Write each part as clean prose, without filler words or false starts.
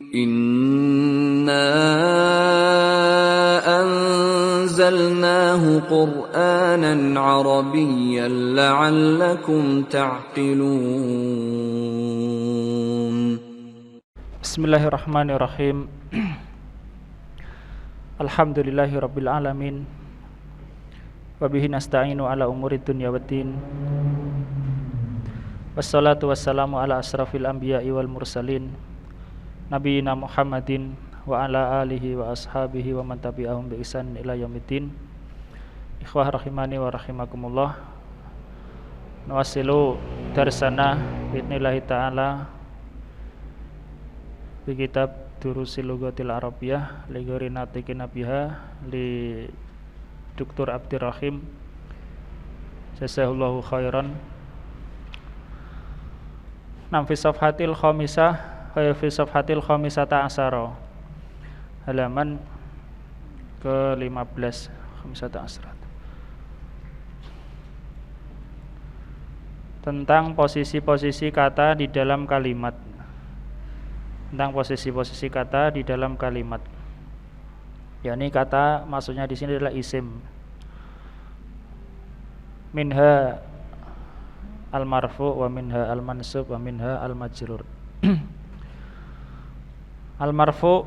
Inna anzalnahu Qur'anan Arabiyyan la'allakum ta'qilun. Bismillahirrahmanirrahim. Alhamdulillahirabbil alamin. Wa bihi nasta'inu ala umurid dunya waddin. Wassalatu wassalamu ala asrafil anbiya'i wal mursalin nabiyina Muhammadin wa ala alihi wa ashabihi wa man tabi'ahum bi ihsan ila yaumiddin. Ikhwah rahimani wa rahimakumullah. Nuwasilu darsana bi'idnillahi ta'ala bi kitab Durusil Lughatil Arabiyyah li ghairi natiqin biha li Dr. Abdirrahim jazahullahu khairan. Nam fi safhatil khamisah fi safhatil khamisata asyara, halaman ke-15, khamisata asyara, tentang posisi-posisi kata di dalam kalimat. Tentang posisi-posisi kata di dalam kalimat. Yakni kata maksudnya di sini adalah isim. Minha al-marfu wa minha al-mansub wa minha al-majrur. Al-marfu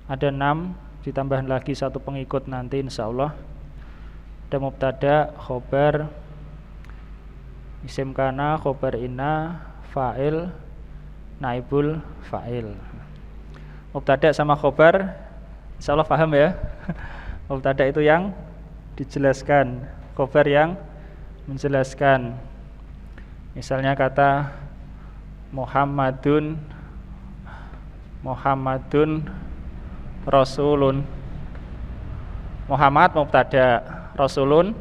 ada 6, ditambah lagi satu pengikut nanti insyaallah. Ada mubtada, khobar, isim kana, khobar inna, fa'il, naibul fa'il. Mubtada sama khobar insyaallah paham ya. Mubtada itu yang dijelaskan, khobar yang menjelaskan. Misalnya kata Muhammadun Rasulun. Muhammad mubtada, Rasulun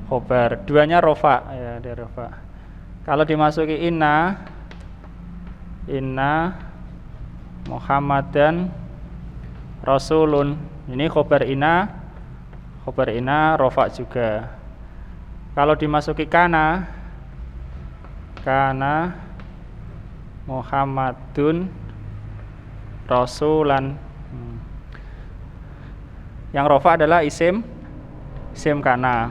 khobar. Duanya rofa ya, ada rofa. Kalau dimasuki inna Muhammadan Rasulun, ini khobar inna rofa juga. Kalau dimasuki kana Muhammadun Rasulan, yang rofa adalah isim kana.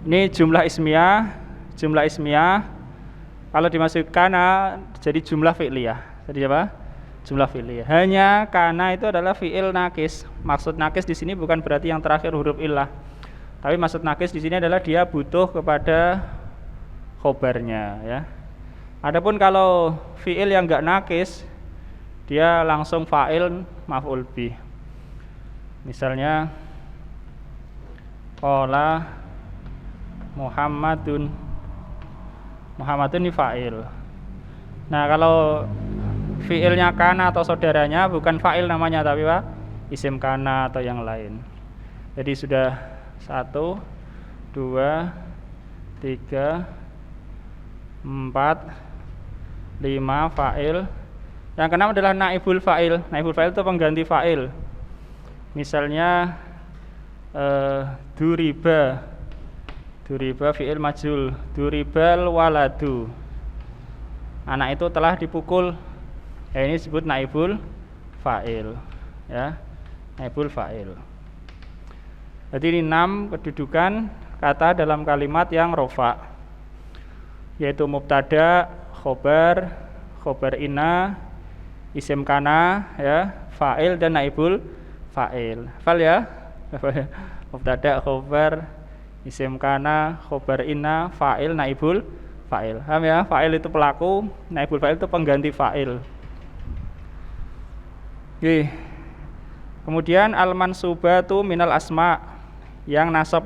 Ini jumlah ismiyah. Kalau dimasuki kana jadi jumlah fi'liyah. Jadi apa? Jumlah fi'liyah. Hanya kana itu adalah fi'il nakis. Maksud nakis di sini bukan berarti yang terakhir huruf illah. Tapi maksud nakis di sini adalah dia butuh kepada khobarnya ya. Adapun kalau fi'il yang enggak nakis, dia langsung fa'il maf'ul bih. Misalnya qala Muhammadun ini fa'il. Nah, kalau fi'ilnya kana atau saudaranya bukan fa'il namanya, tapi apa? Isim kana atau yang lain. Jadi sudah 1, 2, 3, 4, 5 fa'il. Yang keenam adalah naibul fa'il. Naibul fa'il itu pengganti fa'il. Misalnya duriba fi'il majhul, duribal waladu, anak itu telah dipukul. Ya, ini disebut naibul fa'il ya, naibul fa'il. Jadi ini 6 kedudukan kata dalam kalimat yang rofa, yaitu mubtada, khobar inna, isim kana ya, fa'il dan naibul fa'il. Hafal ya? Mubtada, khobar, isim kana, khobar inna, fa'il, naibul fa'il. Paham ya? Fa'il itu pelaku, naibul fa'il itu pengganti fa'il. Oke. Kemudian al-mansubatu minal asma, yang nasab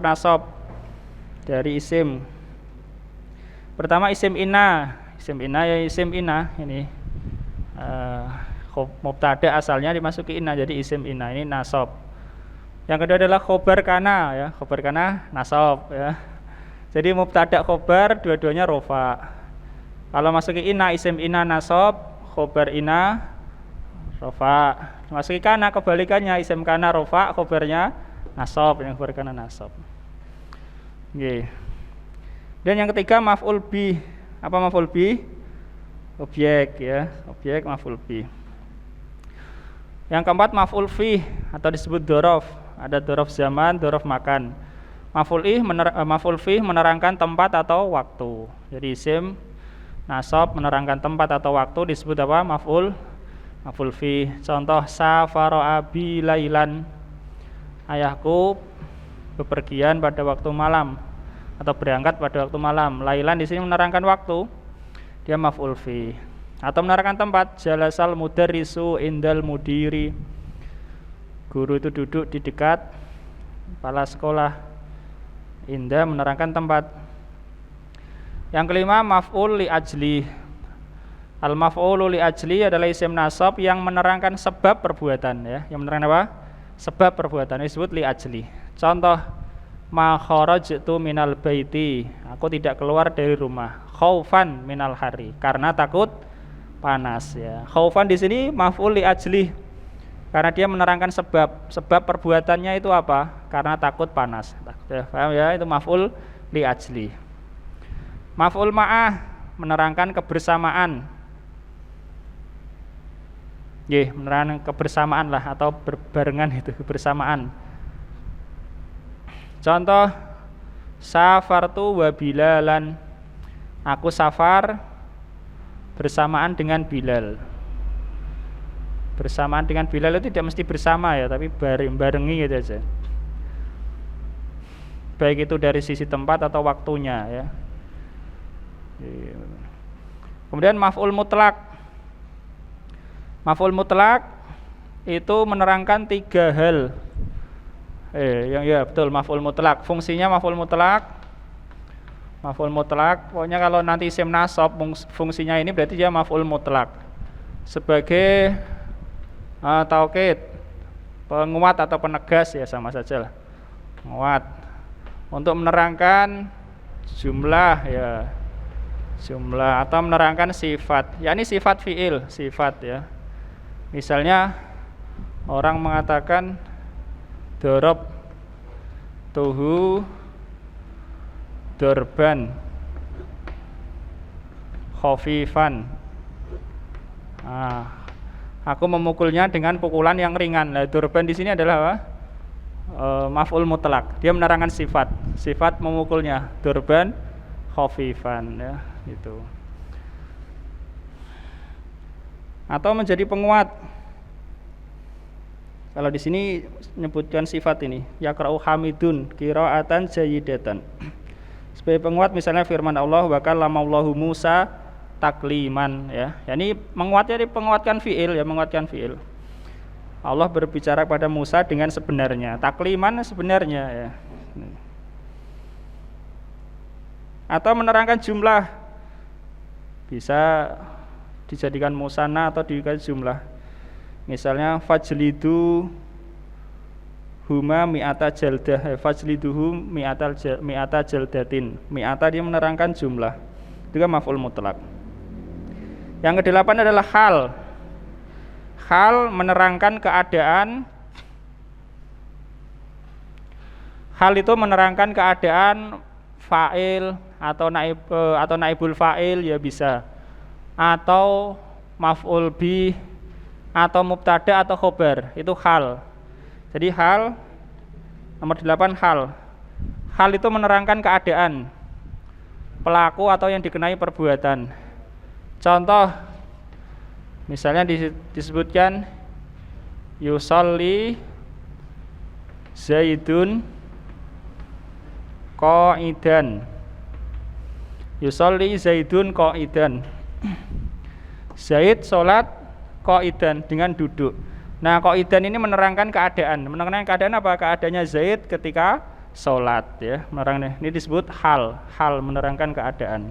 dari isim. Pertama isim inna ini mubtada asalnya dimasuki inna jadi isim inna, ini nasab. Yang kedua adalah khobar kana ya, khobar kana nasab ya. Jadi mubtada khobar dua-duanya rofa. Kalau masuki inna, isim inna nasab, khobar inna rofa. Masuki kana kebalikannya, isim kana rofa, khobarnya nasab, yang khobar kana nasab. Oke. Dan yang ketiga maf'ul bih. Apa maf'ul bih? objek ya, objek maf'ul bih. Yang keempat maf'ul fih atau disebut dzaraf. Ada dzaraf zaman, dzaraf makan. Maf'ul fih menerangkan tempat atau waktu. Jadi isim nasab menerangkan tempat atau waktu disebut apa? Maf'ul fih. Contoh safara abi lailan. Ayahku bepergian pada waktu malam atau berangkat pada waktu malam. Lailan di sini menerangkan waktu. Dia maf'ul fih. Atau menerangkan tempat, jalasal mudarrisu indal mudiri. Guru itu duduk di dekat kepala sekolah. Indah menerangkan tempat. Yang kelima maf'ul li ajli. Al maf'ulu li ajli adalah isim nasab yang menerangkan sebab perbuatan ya. Yang menerangkan apa? Sebab perbuatan disebut li ajli. Contoh ma kharajtu minal baiti. Aku tidak keluar dari rumah. Khaufan minal hari, karena takut panas ya. Khaufan di sini maf'ul li ajli. Karena dia menerangkan sebab perbuatannya itu apa? Karena takut panas. Paham ya? Itu maf'ul li ajli. Maf'ul ma'ah menerangkan kebersamaan. Menerangkan kebersamaan lah atau berbarengan itu kebersamaan. Contoh safartu wa bilalan. Aku safar bersamaan dengan Bilal. Bersamaan dengan Bilal itu tidak mesti bersama ya, tapi barengi gitu aja. Baik itu dari sisi tempat atau waktunya ya. Kemudian maf'ul mutlak. Maf'ul mutlak itu menerangkan 3 hal. Betul, maf'ul mutlak. Fungsinya maf'ul mutlak. Maf'ul mutlak, pokoknya kalau nanti isim nasab fungsinya ini berarti dia maf'ul mutlak. Sebagai taukid, penguat atau penegas ya sama saja lah. Penguat. Untuk menerangkan jumlah ya. Jumlah atau menerangkan sifat. Ya ini sifat fi'il, sifat ya. Misalnya orang mengatakan darab tuhu dorban khafifan. Aku memukulnya dengan pukulan yang ringan. Nah, dorban di sini adalah apa? Maf'ul mutlak. Dia menerangkan sifat memukulnya. Dorban khafifan ya, gitu. Atau menjadi penguat. Kalau di sini menyebutkan sifat ini, yaqra'u hamidun qira'atan jayyidatan. Sebagai penguat misalnya firman Allah wa kallamallahu Musa takliman ya. Ini menguatnya penguatkan fiil ya, menguatkan fiil. Allah berbicara kepada Musa dengan sebenarnya. Takliman sebenarnya ya. Atau menerangkan jumlah. Bisa dijadikan musanna atau dijadikan jumlah. Misalnya fajlidu huma mi'ata jaldah, fajliduhum mi'ata jaldatin. Mi'ata dia menerangkan jumlah. Itu kan maf'ul mutlak. Yang kedelapan adalah hal. Hal menerangkan keadaan. Hal itu menerangkan keadaan fa'il atau naibul fa'il ya bisa. Atau maf'ul bih atau mubtada atau khobar. Itu hal. Jadi hal nomor 8 hal. Hal itu menerangkan keadaan pelaku atau yang dikenai perbuatan. Contoh misalnya disebutkan yusolli Zaidun qa'idan. Yusolli Zaidun qa'idan. Zaid salat qa'idan dengan duduk. Nah, qa'idan ini menerangkan keadaan. Menerangkan keadaan apa? Keadaannya Zaid ketika salat ya. Menerangkan ini disebut hal. Hal menerangkan keadaan.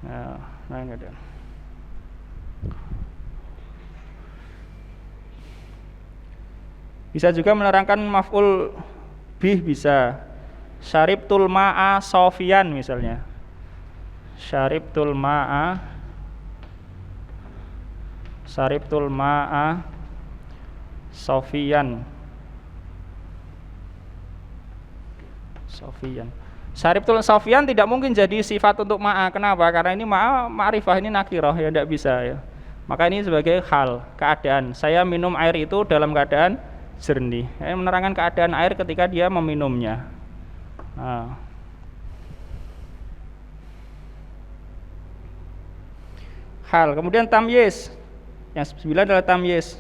Keadaan. Bisa juga menerangkan maf'ul bih bisa. Syaribtul ma'a sofian misalnya. Syaribtul ma'a sofian. Syaribtul Sofyan tidak mungkin jadi sifat untuk ma'a. Kenapa? Karena ini ma'a ma'rifah, ini nakirah, ya tidak bisa ya. Maka ini sebagai hal, keadaan. Saya minum air itu dalam keadaan jernih. Ya, menerangkan keadaan air ketika dia meminumnya. Nah. Hal. Kemudian tamyiz. Yang 9 adalah tamyiz.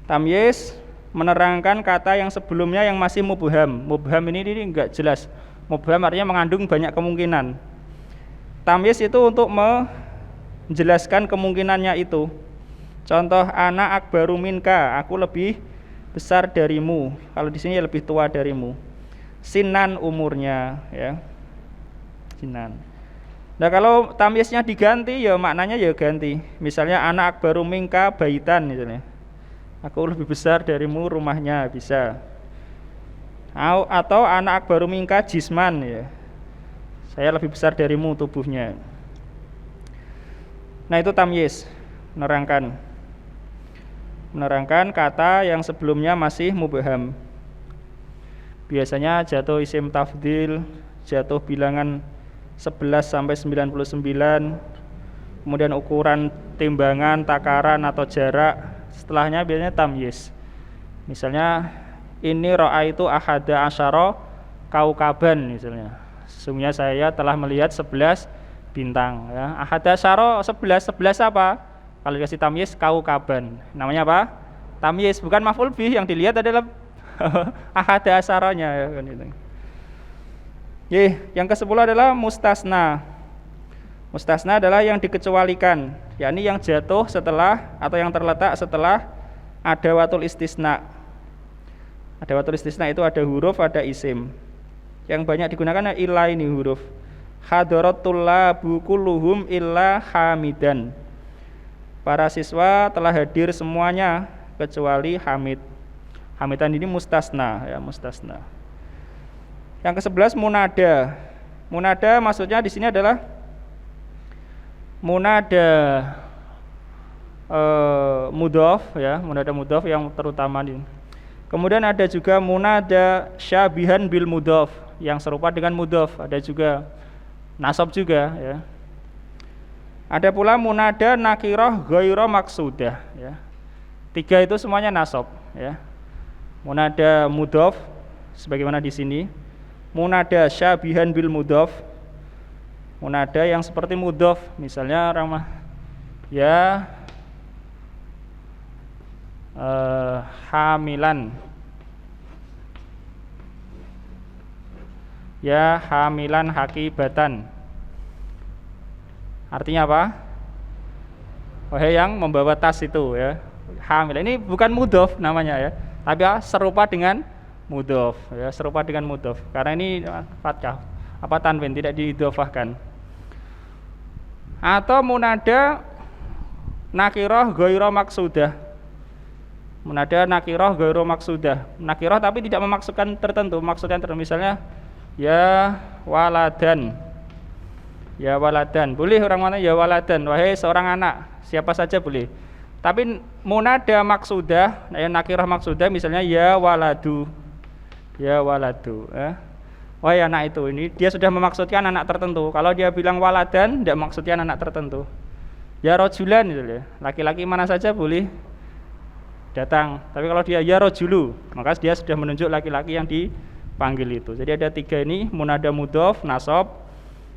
Tamyiz menerangkan kata yang sebelumnya yang masih mubham. Mubham ini enggak jelas. Mubham artinya mengandung banyak kemungkinan. Tamyiz itu untuk menjelaskan kemungkinannya itu. Contoh, ana akbaru minka, aku lebih besar darimu. Kalau di sini lebih tua darimu. Sinan umurnya, ya. Sinan. Nah, kalau tamyiznya diganti ya maknanya ya ganti. Misalnya ana akbaru minka baitan misalnya. Aku lebih besar darimu rumahnya, bisa. Atau ana akbaru minka jisman ya. Saya lebih besar darimu tubuhnya. Nah, itu tamyiz, menerangkan kata yang sebelumnya masih mubham. Biasanya jatuh isim tafdil, jatuh bilangan 11 sampai 99. Kemudian ukuran timbangan, takaran atau jarak, setelahnya biasanya tamyiz. Misalnya ini ro'a itu ahada asyara kaukaban misalnya. Sesungguhnya saya telah melihat 11 bintang ya. Ahada asyara 11 apa? Kalau dikasih tamyiz kaukaban. Namanya apa? Tamyiz, bukan maf'ul bih, yang dilihat adalah ahada asyaranya ya kan itu. Yang ke-10 adalah mustasna. Mustasna adalah yang dikecualikan, yakni yang jatuh setelah atau yang terletak setelah adawatul istisna. Adawatul istisna itu ada huruf, ada isim. Yang banyak digunakan illa ini huruf. Hadaratul labu kulluhum illa hamidan. Para siswa telah hadir semuanya kecuali Hamid. Hamidan ini mustasna ya, mustasna. Yang ke-11 munada. Munada maksudnya di sini adalah munada mudhof ya, munada mudhof yang terutama ini. Kemudian ada juga munada syabihan bil mudhof, yang serupa dengan mudhof, ada juga nasab juga ya. Ada pula munada nakirah ghairu maksudah ya. 3 itu semuanya nasab ya. Munada mudhof sebagaimana di sini. Munada syabihan bil mudhof, munada yang seperti mudhof, misalnya ramah ya hamilan, ya hamilan hakibatan. Artinya apa? Wahai yang membawa tas itu ya. Hamilan ini bukan mudhof namanya ya, tapi serupa dengan mudhof ya, serupa dengan mudhof. Karena ini fathah apa tanwin, tidak diidhofahkan. Atau munada nakirah ghairu maksudah. Munada nakirah ghairu maksudah. Nakirah tapi tidak memaksudkan tertentu, maksudnya misalnya ya waladan. Ya waladan. Boleh orang mana ya waladan, wahai seorang anak, siapa saja boleh. Tapi munada maksudah, ya nakirah maksudah misalnya ya waladu. Ya waladu ya. Wahai anak itu, ini dia sudah memaksudkan anak tertentu. Kalau dia bilang waladan, tidak maksudkan anak tertentu. Ya rojulan gitu ya. Laki-laki mana saja boleh datang. Tapi kalau dia ya rojulu, maka dia sudah menunjuk laki-laki yang dipanggil itu. Jadi ada 3 ini, munada mudhof, nasab,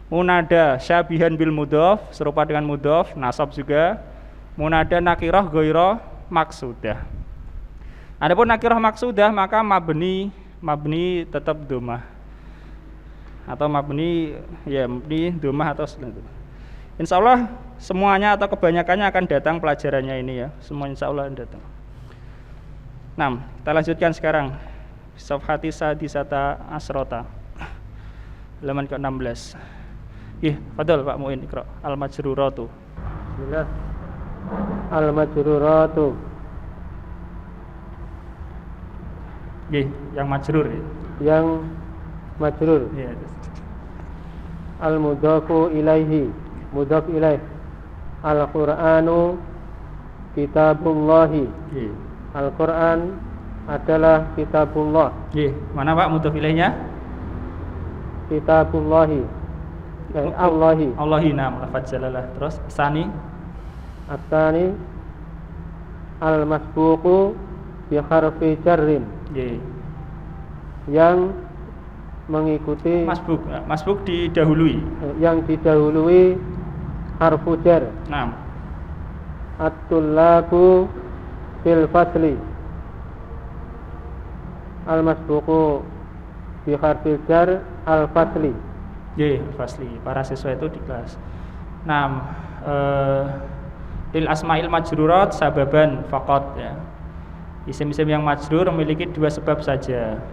munada syabihan bil mudhof, serupa dengan mudhof, nasab juga, munada nakirah ghairu maksudah. Adapun nakirah maksudah maka mabni tetap dhammah atau mabni ya mabni dhammah atau itu. Insyaallah semuanya atau kebanyakannya akan datang pelajarannya ini ya. Semua insyaallah akan datang. Nah, kita lanjutkan sekarang. Safhati sadisata asrota. Halaman ke-16. Fadhol Pak Muin Iqra. Al-majruratu. Bismillah. Al-majruratu. Yang majrur ya. Yang majrur. Iya. Al-mudhafu ilaihi, mudhaf ilaih. Al-Qur'anu kitabullahi. Al-Qur'an adalah kitabullah. Mana Pak mudhaf ilaihnya? kitabullahi Allahi. Allahi, nam lafaz jalalah. Terus sani At-tani al-masbuqu bi harfi jarrin, nggih. yang mengikuti Masbuk didahului. yang didahului harfu jar. Nam. At-tullabu fil fasli, al-masbuqu bi harfi jar al-fasli. Nggih, fasli. Para siswa itu di kelas. Nam. Lil asma'il majrurat sababan faqat, ya. Isim-isim yang majrur memiliki dua sebab saja.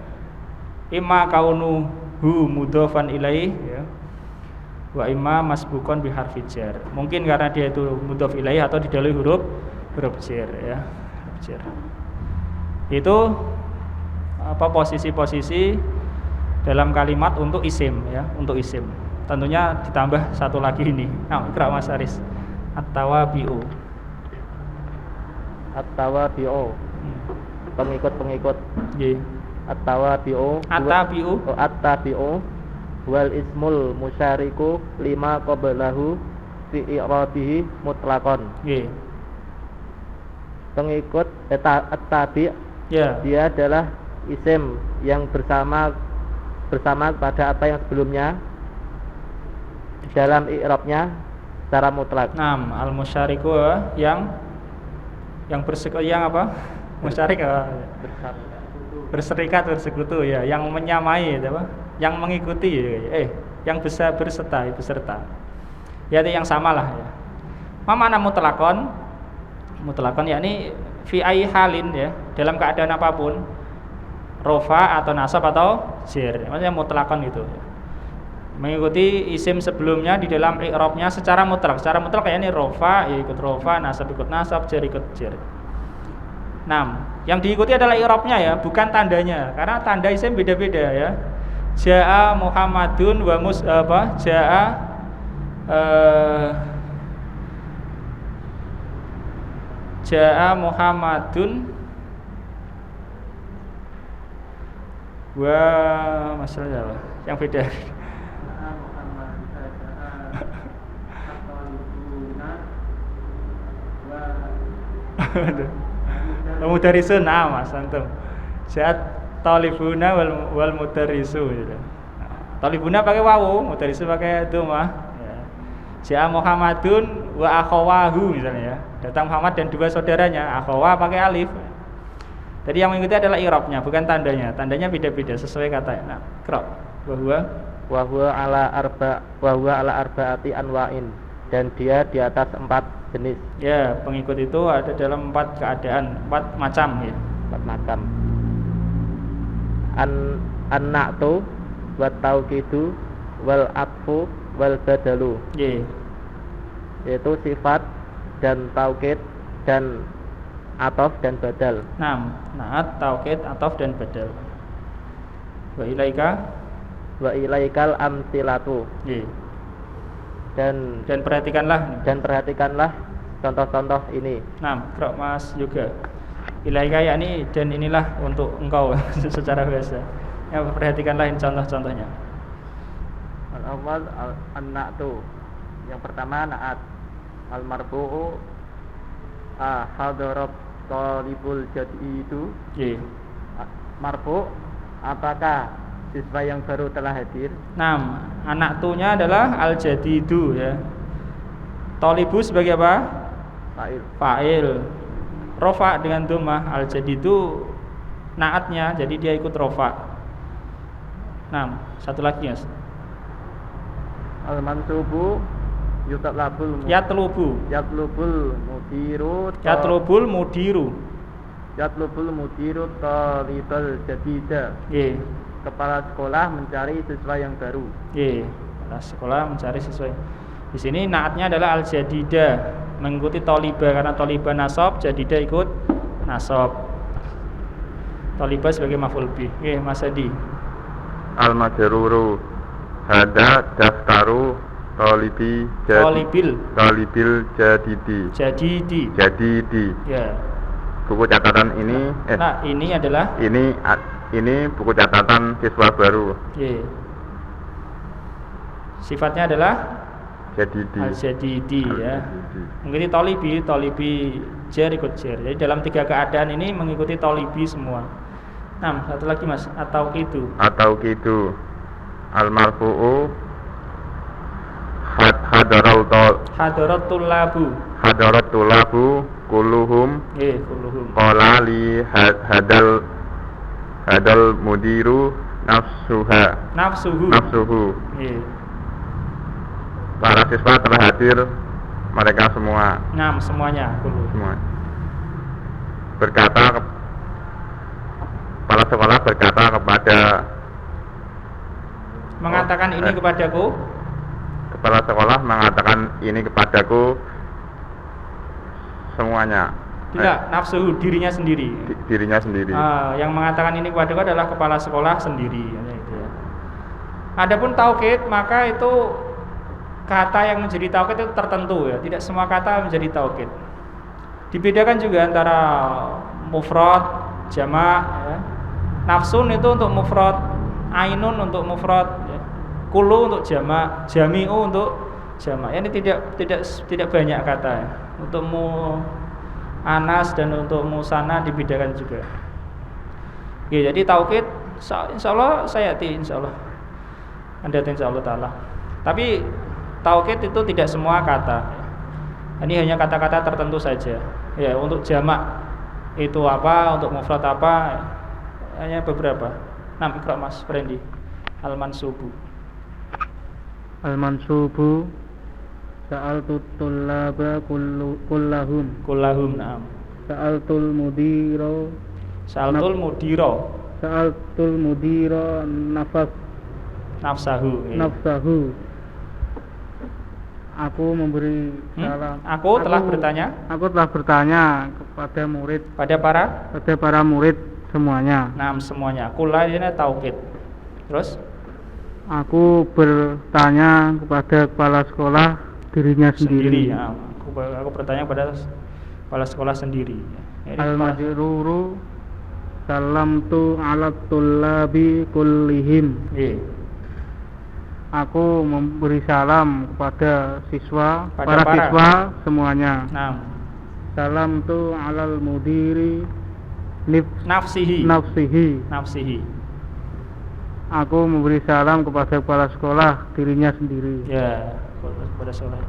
Imma kaunuhu mudhofan ilaih, ya. Wa imma masbukon bi harfi jar. Mungkin karena dia itu mudhof ilaih atau didahului huruf jar, ya. Huruf jar. Itu posisi-posisi dalam kalimat untuk isim, ya, untuk isim. Tentunya ditambah satu lagi ini. Nah, Ikra Mas Aris. At-tawabi'u. At-tawabi'u, pengikut-pengikut. Nggih. At-tawabi'u, at-tabi'u wal ismul musyariku lima qablahu fi i'rabihi mutlaqan. Nggih. Pengikut at-tabi', Ya. dia adalah isim yang bersama pada apa yang sebelumnya dalam i'rabnya secara mutlak. Nam al-musyariku, yang apa? Musyarik, berserikat, bersekutu, ya, yang menyamai, apa? Yang mengikuti, yang beserta. Ya, itu yang samalah, ya. Mana mutlakon? Mutlakon yakni fi ai halin, ya, dalam keadaan apapun. Rofa atau nasab atau jar. Maksudnya mutlakon itu, ya. Mengikuti isim sebelumnya di dalam i'rabnya secara mutlak. Secara mutlak kayak ini rofa, ya ikut rofa, nasab ikut nasab, jar ikut jar. 6. Yang diikuti adalah i'rabnya, ya, bukan tandanya. Karena tanda isim beda-beda, ya. Jaa Muhammadun wa Jaa Muhammadun wa masalah yang beda. Mudarisun, Mas antum. Ja'at talibuna wal mudarisu, gitu. Talibuna pakai wawu, mudarisu pakai dhammah, ya. Ja'a Muhammadun wa akhawahu, misalnya, ya. Datang Muhammad dan dua saudaranya, akhawa pakai alif. Jadi yang mengikuti adalah i'rabnya, bukan tandanya. Tandanya beda-beda sesuai katanya. Nah, Qra. Wa huwa ala arba'ati anwa'in, dan dia di atas 4 jenis. Ya, pengikut itu ada dalam 4 keadaan, 4 macam, ya. 4 macam. An-na'tu wa tauqidu wal atfu wal badalu. Yaitu sifat dan taukid dan atof dan badal. Na'at, taukid, atof dan badal. Wa ilaikal amsilatu. Dan perhatikanlah contoh-contoh ini. Qra Mas juga. Ilaika yakni dan inilah untuk engkau secara bahasa. Ya, perhatikanlah ini contoh-contohnya. Al-awwal an-na'tu. Yang pertama na'at. Al-marfu'u hadarab talibul jadidu. Marfu', apakah siswa yang baru telah hadir? Anak tunya adalah al-jadidu, ya. Talibu sebagai apa? Fa'il. Rofa dengan dhammah, al-jadidu naatnya, jadi dia ikut rofa. Satu lagi, ya. Al-mansubu yatlubul mudiru talibal jadida. Kepala sekolah mencari siswa yang baru. Kepala sekolah mencari siswa. Di sini naatnya adalah al-jadida, mengikuti taliba, karena taliba nasab, jadida ikut nasab. Taliba sebagai maf'ul bih. Mas Adi. Al-majruru hada daftaru talibil jadidi. Ya. Buku catatan ini ini adalah ini buku catatan siswa baru. Sifatnya adalah jadidi. al-jadidi ya. Al-jadidi. Mengikuti tolibi jar ikut jar. Jadi dalam 3 keadaan ini mengikuti tolibi semua. Nah, satu lagi Mas, atau itu. Atau gitu. Al-marfu'u Hadaratul labu. hadaratul labu kulluhum Kulluhum. qala li hadal mudiru Nafsuhu. Nggih. Para siswa telah hadir mereka semua. Nah, semuanya kullu. Semua. Kepala sekolah berkata kepada Mengatakan ini kepadaku. Kepala sekolah mengatakan ini kepadaku semuanya. Tidak, nafsuhu, dirinya sendiri. Dirinya sendiri. Yang mengatakan ini kepadaku adalah kepala sekolah sendiri. Gitu ya. Adapun taukid, maka itu kata yang menjadi taukid itu tertentu ya. Tidak semua kata menjadi taukid. Dibedakan juga antara mufrad, jamak. Ya. Nafsun itu untuk mufrad, ainun untuk mufrad, ya. Kulu untuk jamak, jami'u untuk jamak. Ini tidak banyak kata ya. Untuk mu'anas dan untuk musanna dibedakan juga. Oke, jadi taukid insyaallah insyaallah. Anda insyaallah taala. Tapi taukid itu tidak semua kata. Ini hanya kata-kata tertentu saja. Ya, untuk jamak itu apa, untuk mufrad apa, hanya beberapa. Nah, ikra Mas Frendi. Al-mansubu. Al-mansubu sa'altu tullaba kullahum Na'am. Sa'altul mudira Nafsahu. Aku memberi salam. Aku telah bertanya kepada murid. Pada para murid semuanya. Nah, semuanya. Kula ini taukid. Terus? Aku bertanya kepada kepala sekolah dirinya sendiri. Ya. Aku bertanya kepada kepala sekolah sendiri. Al-majruru salamtu ala tullabi kullihim. Aku memberi salam kepada para siswa semuanya. Nah. Salamtu alal mudiri nafsihi. Aku memberi salam kepada kepala sekolah dirinya sendiri. Ya, kepada sekolah.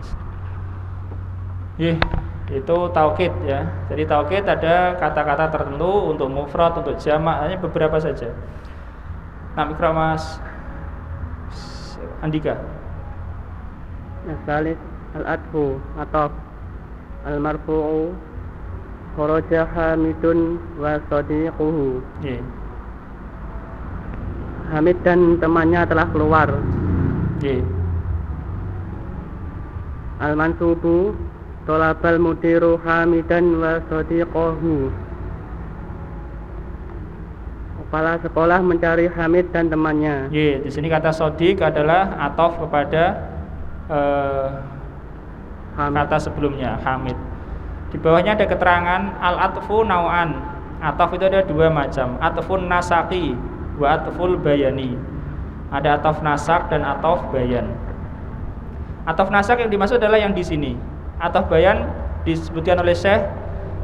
Itu taukid ya. Jadi taukid ada kata-kata tertentu untuk mufrad, untuk jamak, hanya beberapa saja. Nah, ikra Mas Andika. Salis al-adfu atau al-marfu'u kharaja Hamidun wa sadiquhu. Hamid dan temannya telah keluar. Al-mansubu tolabal mudiru Hamidan wa sadiquhu. Kepala sekolah mencari Hamid dan temannya. Di sini kata sodik adalah atof kepada kata sebelumnya Hamid. Di bawahnya ada keterangan al-atfu nau'an. Atof itu ada 2 macam. Atfun nasaki wa atful bayani. Ada atof nasak dan atof bayan. Atof nasak yang dimaksud adalah yang di sini. Atof bayan disebutkan oleh Syekh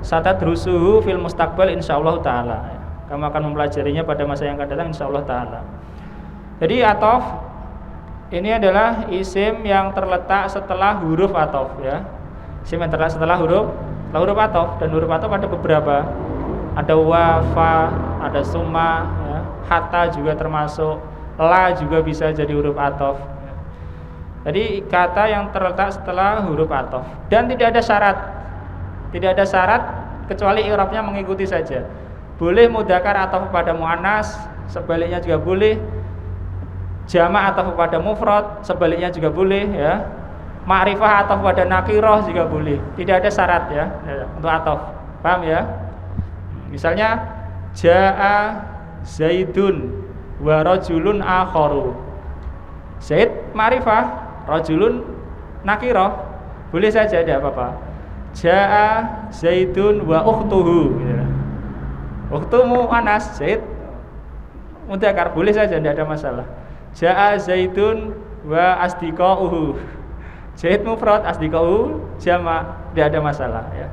satadrusuhu fil mustaqbal insyaallah taala. Kamu akan mempelajarinya pada masa yang akan datang insyaallah taala. Jadi atof ini adalah isim yang terletak setelah huruf atof ya. Isim yang terletak setelah huruf atof, dan huruf atof ada beberapa. Ada wa, fa, ada summa ya. Hatta juga termasuk, la juga bisa jadi huruf atof. Jadi kata yang terletak setelah huruf atof dan tidak ada syarat kecuali i'rabnya mengikuti saja. Boleh mudzakkar atau pada muannas, sebaliknya juga boleh. Jamak atau pada mufrad, sebaliknya juga boleh ya. Ma'rifah atau pada nakirah juga boleh. Tidak ada syarat ya untuk atof. Paham ya? Misalnya jaa Zaidun wa rajulun akharu. Zaid ma'rifah, rajulun nakirah. Boleh saja, tidak apa-apa. Jaa Zaidun wa ukhtuhu gitu. Ukhtumu Anas, Zaid mudzakkar, boleh saja, tidak ada masalah. Jaa Zaidun wa asdiqauhu. Zaid mufrad, asdiqauhu jamak, tidak ada masalah ya.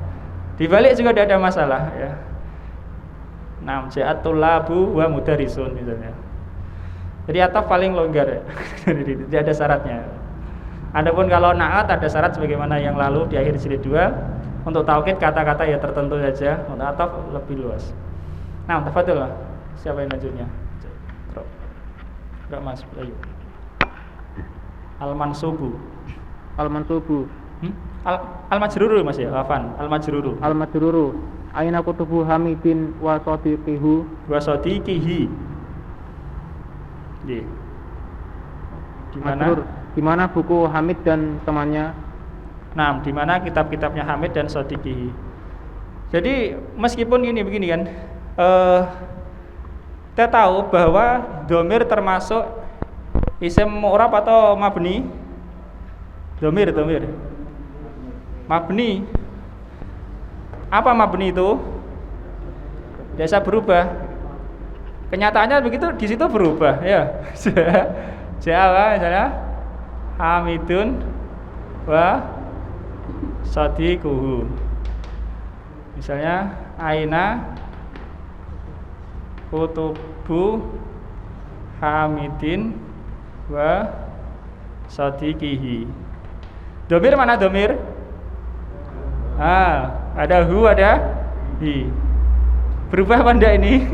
Dibalik juga tidak ada masalah ya. Nah, ja'atul labu wa mudarisun misalnya. Jadi ataf paling longgar ya. Tidak ada syaratnya. Adapun kalau na'at ada syarat sebagaimana yang lalu di akhir jilid 2. Untuk taukid kata-kata ya tertentu saja. Untuk ataf lebih luas. Nah, tafadhol lah. Siapa yang lanjutnya? Enggak Mas, ayo. Al-mansubu. Al-mansubu. Al-majruru Mas ya, afan. Al-majruru. Al-majruru. Aina kutubu Hamidin wa sadiqihu. Wa sadiqihi. Nggih. Di mana? Majrur. Di mana buku Hamid dan temannya? Nah, di mana kitab-kitabnya Hamid dan sadiqihi. Jadi meskipun begini kan, kita tahu bahwa domir termasuk isim mu'rab atau mabni. Domir mabni. Apa mabni itu? Biasa berubah. Kenyataannya begitu, di situ berubah ya. Jawa misalnya Hamidun wa sadiquhu. Misalnya aina kutubu Hamidin wa sadiqihi. Domir mana domir? Ada hu, ada hi. Berubah apa enggak ini?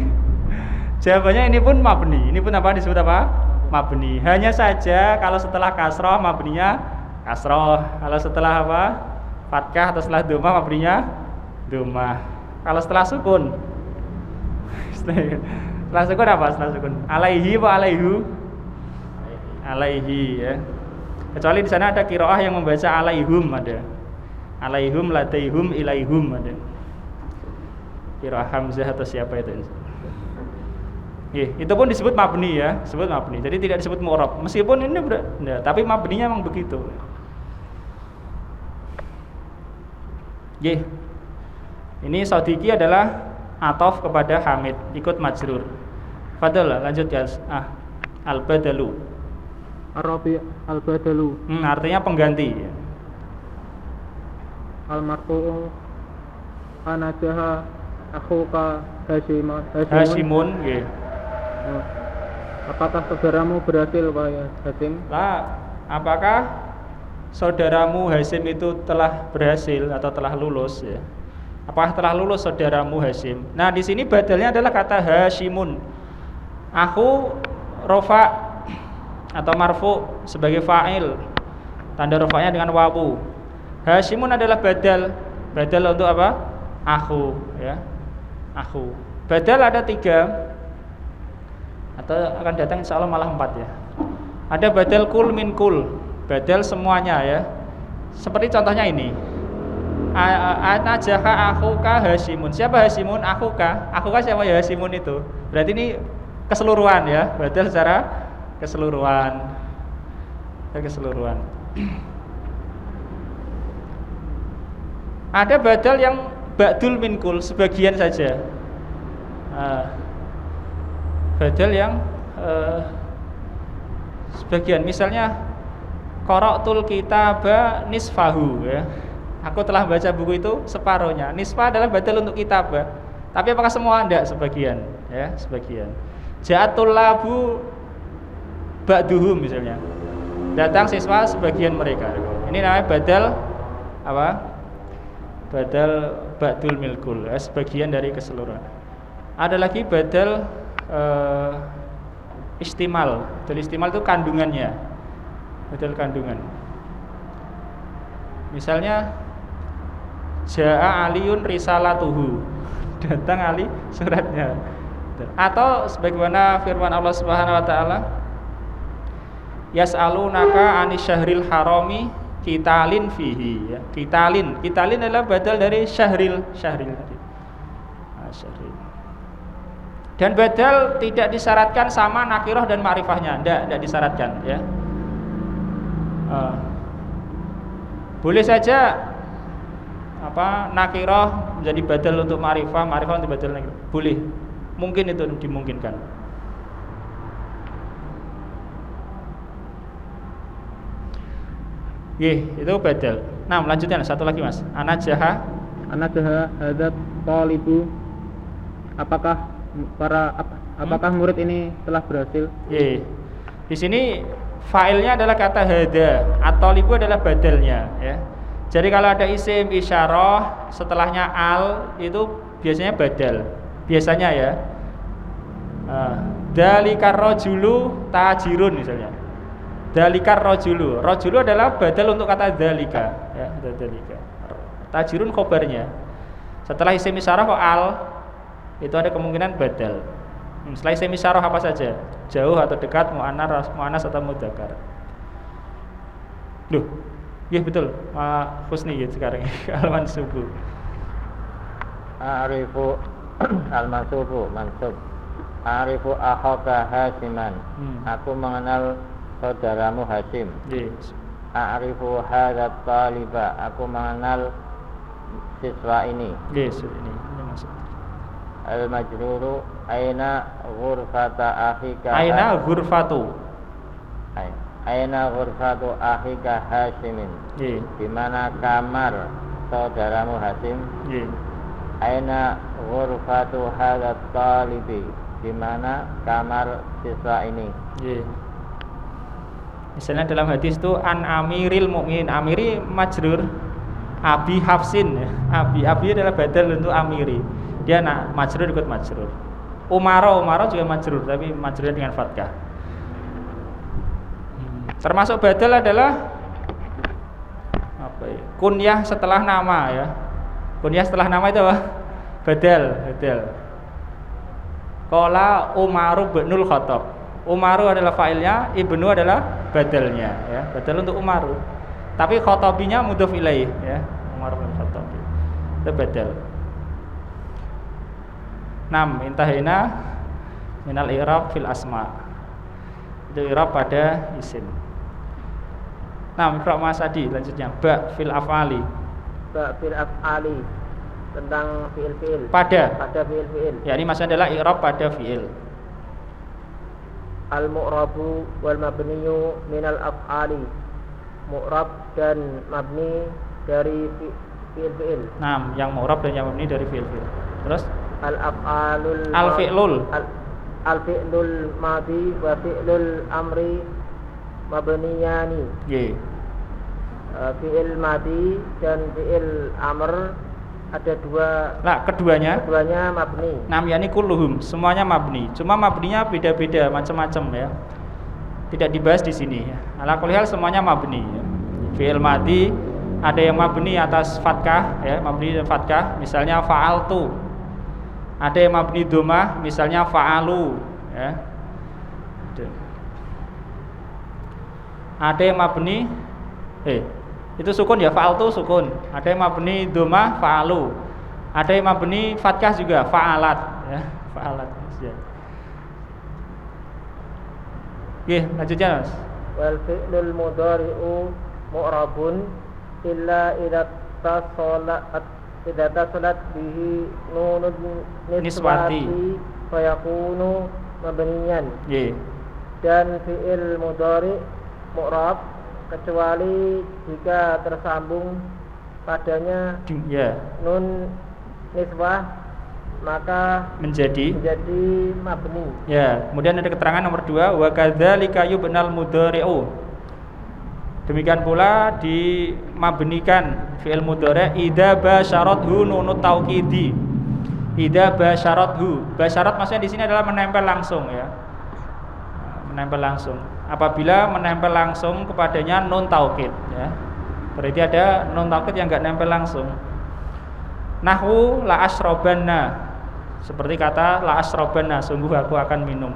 Jawabannya ini pun mabni. Ini pun apa disebut apa? Mabni. Hanya saja kalau setelah kasroh mabninya kasroh. Kalau setelah apa? Fathah atau setelah dhammah mabninya dhammah. Kalau setelah sukun setelah sukun apa? Setelah sukun alaihi wa alaihu? Alaihi ya. Kecuali di sana ada qiraah yang membaca alaihum, ada. Alaihum ladaihum ilaihum, ada. Qiraah Hamzah atau siapa itu? Itu pun disebut mabni ya, disebut mabni. Jadi tidak disebut mu'rab. Meskipun ini enggak, tapi mabninya memang begitu. Ini sadiqi adalah ataf kepada Hamid, ikut majrur. Fadhal, lanjut ya. Al-badalu. Arabi al-badalu. Artinya pengganti. Al-marfu'u anajaha akhuka Hasimun. Nggih. Apakah saudaramu berhasil wahai Hasim? Apakah saudaramu Hasim itu telah berhasil atau telah lulus ya? Apakah telah lulus saudaramu Hasim? Nah, di sini badalnya adalah kata Hasimun. Aku rofa atau marfu sebagai fa'il. Tanda rofanya dengan wawu. Hasimun adalah badal. Badal untuk apa? Aku ya. Aku. Badal ada 3 atau akan datang insya Allah malah 4 ya. Ada badal kul min kul, badal semuanya ya. Seperti contohnya ini. Anajaha akhuka Hasimun. Siapa Hasimun? Akhuka. Akhuka siapa ya? Hasimun itu. Berarti ini keseluruhan ya, badal secara keseluruhan. Keseluruhan. Ada badal yang ba'dul min kul, sebagian saja. Badal yang sebagian, misalnya qara'tul kitaba nisfahu ya. Aku telah baca buku itu separuhnya. Nisfa adalah badal untuk kitabah. Tapi apakah semua? Enggak, sebagian ya, sebagian. Ja'atul labu ba'duhum misalnya. Datang siswa sebagian mereka. Ini namanya badal apa? Badal ba'dul milkul, sebagian dari keseluruhan. Ada lagi badal istimal. Badal istimal itu kandungannya. Badal kandungan. Misalnya Ja'a Aliun risalatuhu. Datang Ali suratnya. Atau sebagaimana firman Allah Subhanahu wa taala, Yas'alunaka 'anis syahril harami qitalin fihi ya. Qitalin adalah badal dari syahril tadi. Syahril. Dan badal tidak disyaratkan sama nakirah dan ma'rifahnya, tidak disyaratkan ya. Boleh saja nakirah menjadi badal untuk ma'rifah untuk badal nakirah. Boleh. Mungkin itu dimungkinkan. itu badal. Nah, lanjutnya satu lagi Mas. Anajaha Anajaha hadat talibu. Apakah murid ini telah berhasil? Di sini fa'ilnya adalah kata hada, at-talibu adalah badalnya ya. Jadi kalau ada isim isyarah setelahnya al itu biasanya badal. Biasanya ya. Dalikar rajulu tajirun misalnya. Dalikar rajulu. Rajulu adalah badal untuk kata dalika ya, dalika. Tajirun khobarnya. Setelah isim isyarah kok al itu ada kemungkinan badal. Setelah isim isyarah apa saja? Jauh atau dekat, muannas atau mudzakkar. Loh, iya betul. Husni gitu sekarang halaman subuh. A'rifu al-mansubu mansub. A'rifu akhaka Hasiman. Aku mengenal saudaramu Hasim. Yes. A'rifu hadat taliba. Aku mengenal siswa ini. Yes, ini masuk. Al-majruru aina ghurfata akhika. Aina ghurfatu. Aina ghurfatu akhika Hasimin. Di mana kamar saudaramu Hasim? Aina ghurfatu hadat talibi. Di mana kamar siswa ini? Misalnya dalam hadis itu an amiril mukminin. Amiri majrur Abi Hafsin. Abi adalah badal untuk amiri. Dia majrur ikut majrur. Umaro juga majrur tapi majrurnya dengan fathah. Termasuk badal adalah apa ya? Kunyah setelah nama ya. Kunyah setelah nama itu apa? Badal. Qala Umaru binul Khattab. Umaru adalah fa'ilnya, ibnu adalah badalnya ya. Badal untuk Umaru. Tapi khatabinya mudhof ilaih ya. Umar bin Khattab. Itu badal. 6. Intahina minal i'rab fil asma. Itu i'rab pada isim. 6. Iqra' Mas Adi lanjutnya. Ba fil af'ali. Ba fil af'ali tentang fiil-fiil. Pada fiil-fiil. Ya, ini maksudnya adalah i'rab pada fiil. Al-mu'rabu wal mabniyu minal af'ali. Mu'rab dan mabni dari fiil-fiil. 6. Yang mu'rab dan yang mabni dari fiil-fiil. Terus al-af'alul al-fi'lul madhi wa fi'lul amri mabniyani. Fi'il madhi dan fi'il amr ada dua. Nah, keduanya mabni. Yani kulluhum, semuanya mabni. Cuma mabninya beda-beda, macam-macam ya. Tidak dibahas di sini ya. Ala kulli hal semuanya mabni ya. Fi'il madhi ada yang mabni atas fathah ya, mabni dan fathah, misalnya fa'altu. Ada yang mabni dhammah, misalnya fa'alu ya. Ada yang mabni itu sukun ya, fa'altu sukun. Ada yang mabni dhammah, fa'alu. Ada yang mabni fathah juga, fa'alat ya, fa'alat ya. Lanjutnya Mas. Wal fi'lul mudhari'u mu'rabun illa idza tasalat bihi nunun niswati fayakunu mabniyan. Dan fi'il mudhari mu'rab kecuali jika tersambung padanya nun niswah maka menjadi mabni. Ya, kemudian ada keterangan nomor 2 wa kadzalika yubnal mudhari'u. Demikian pula dimabnikan fi'il mudhari' idza basyarathu nunut taukidi. Idza basyarathu. Basyarat maksudnya di sini adalah menempel langsung ya. Menempel langsung. Apabila menempel langsung kepadanya nun taukid ya. Berarti ada nun taukid yang enggak nempel langsung. Nahwu la asyrabanna. Seperti kata la asyrabanna, sungguh aku akan minum.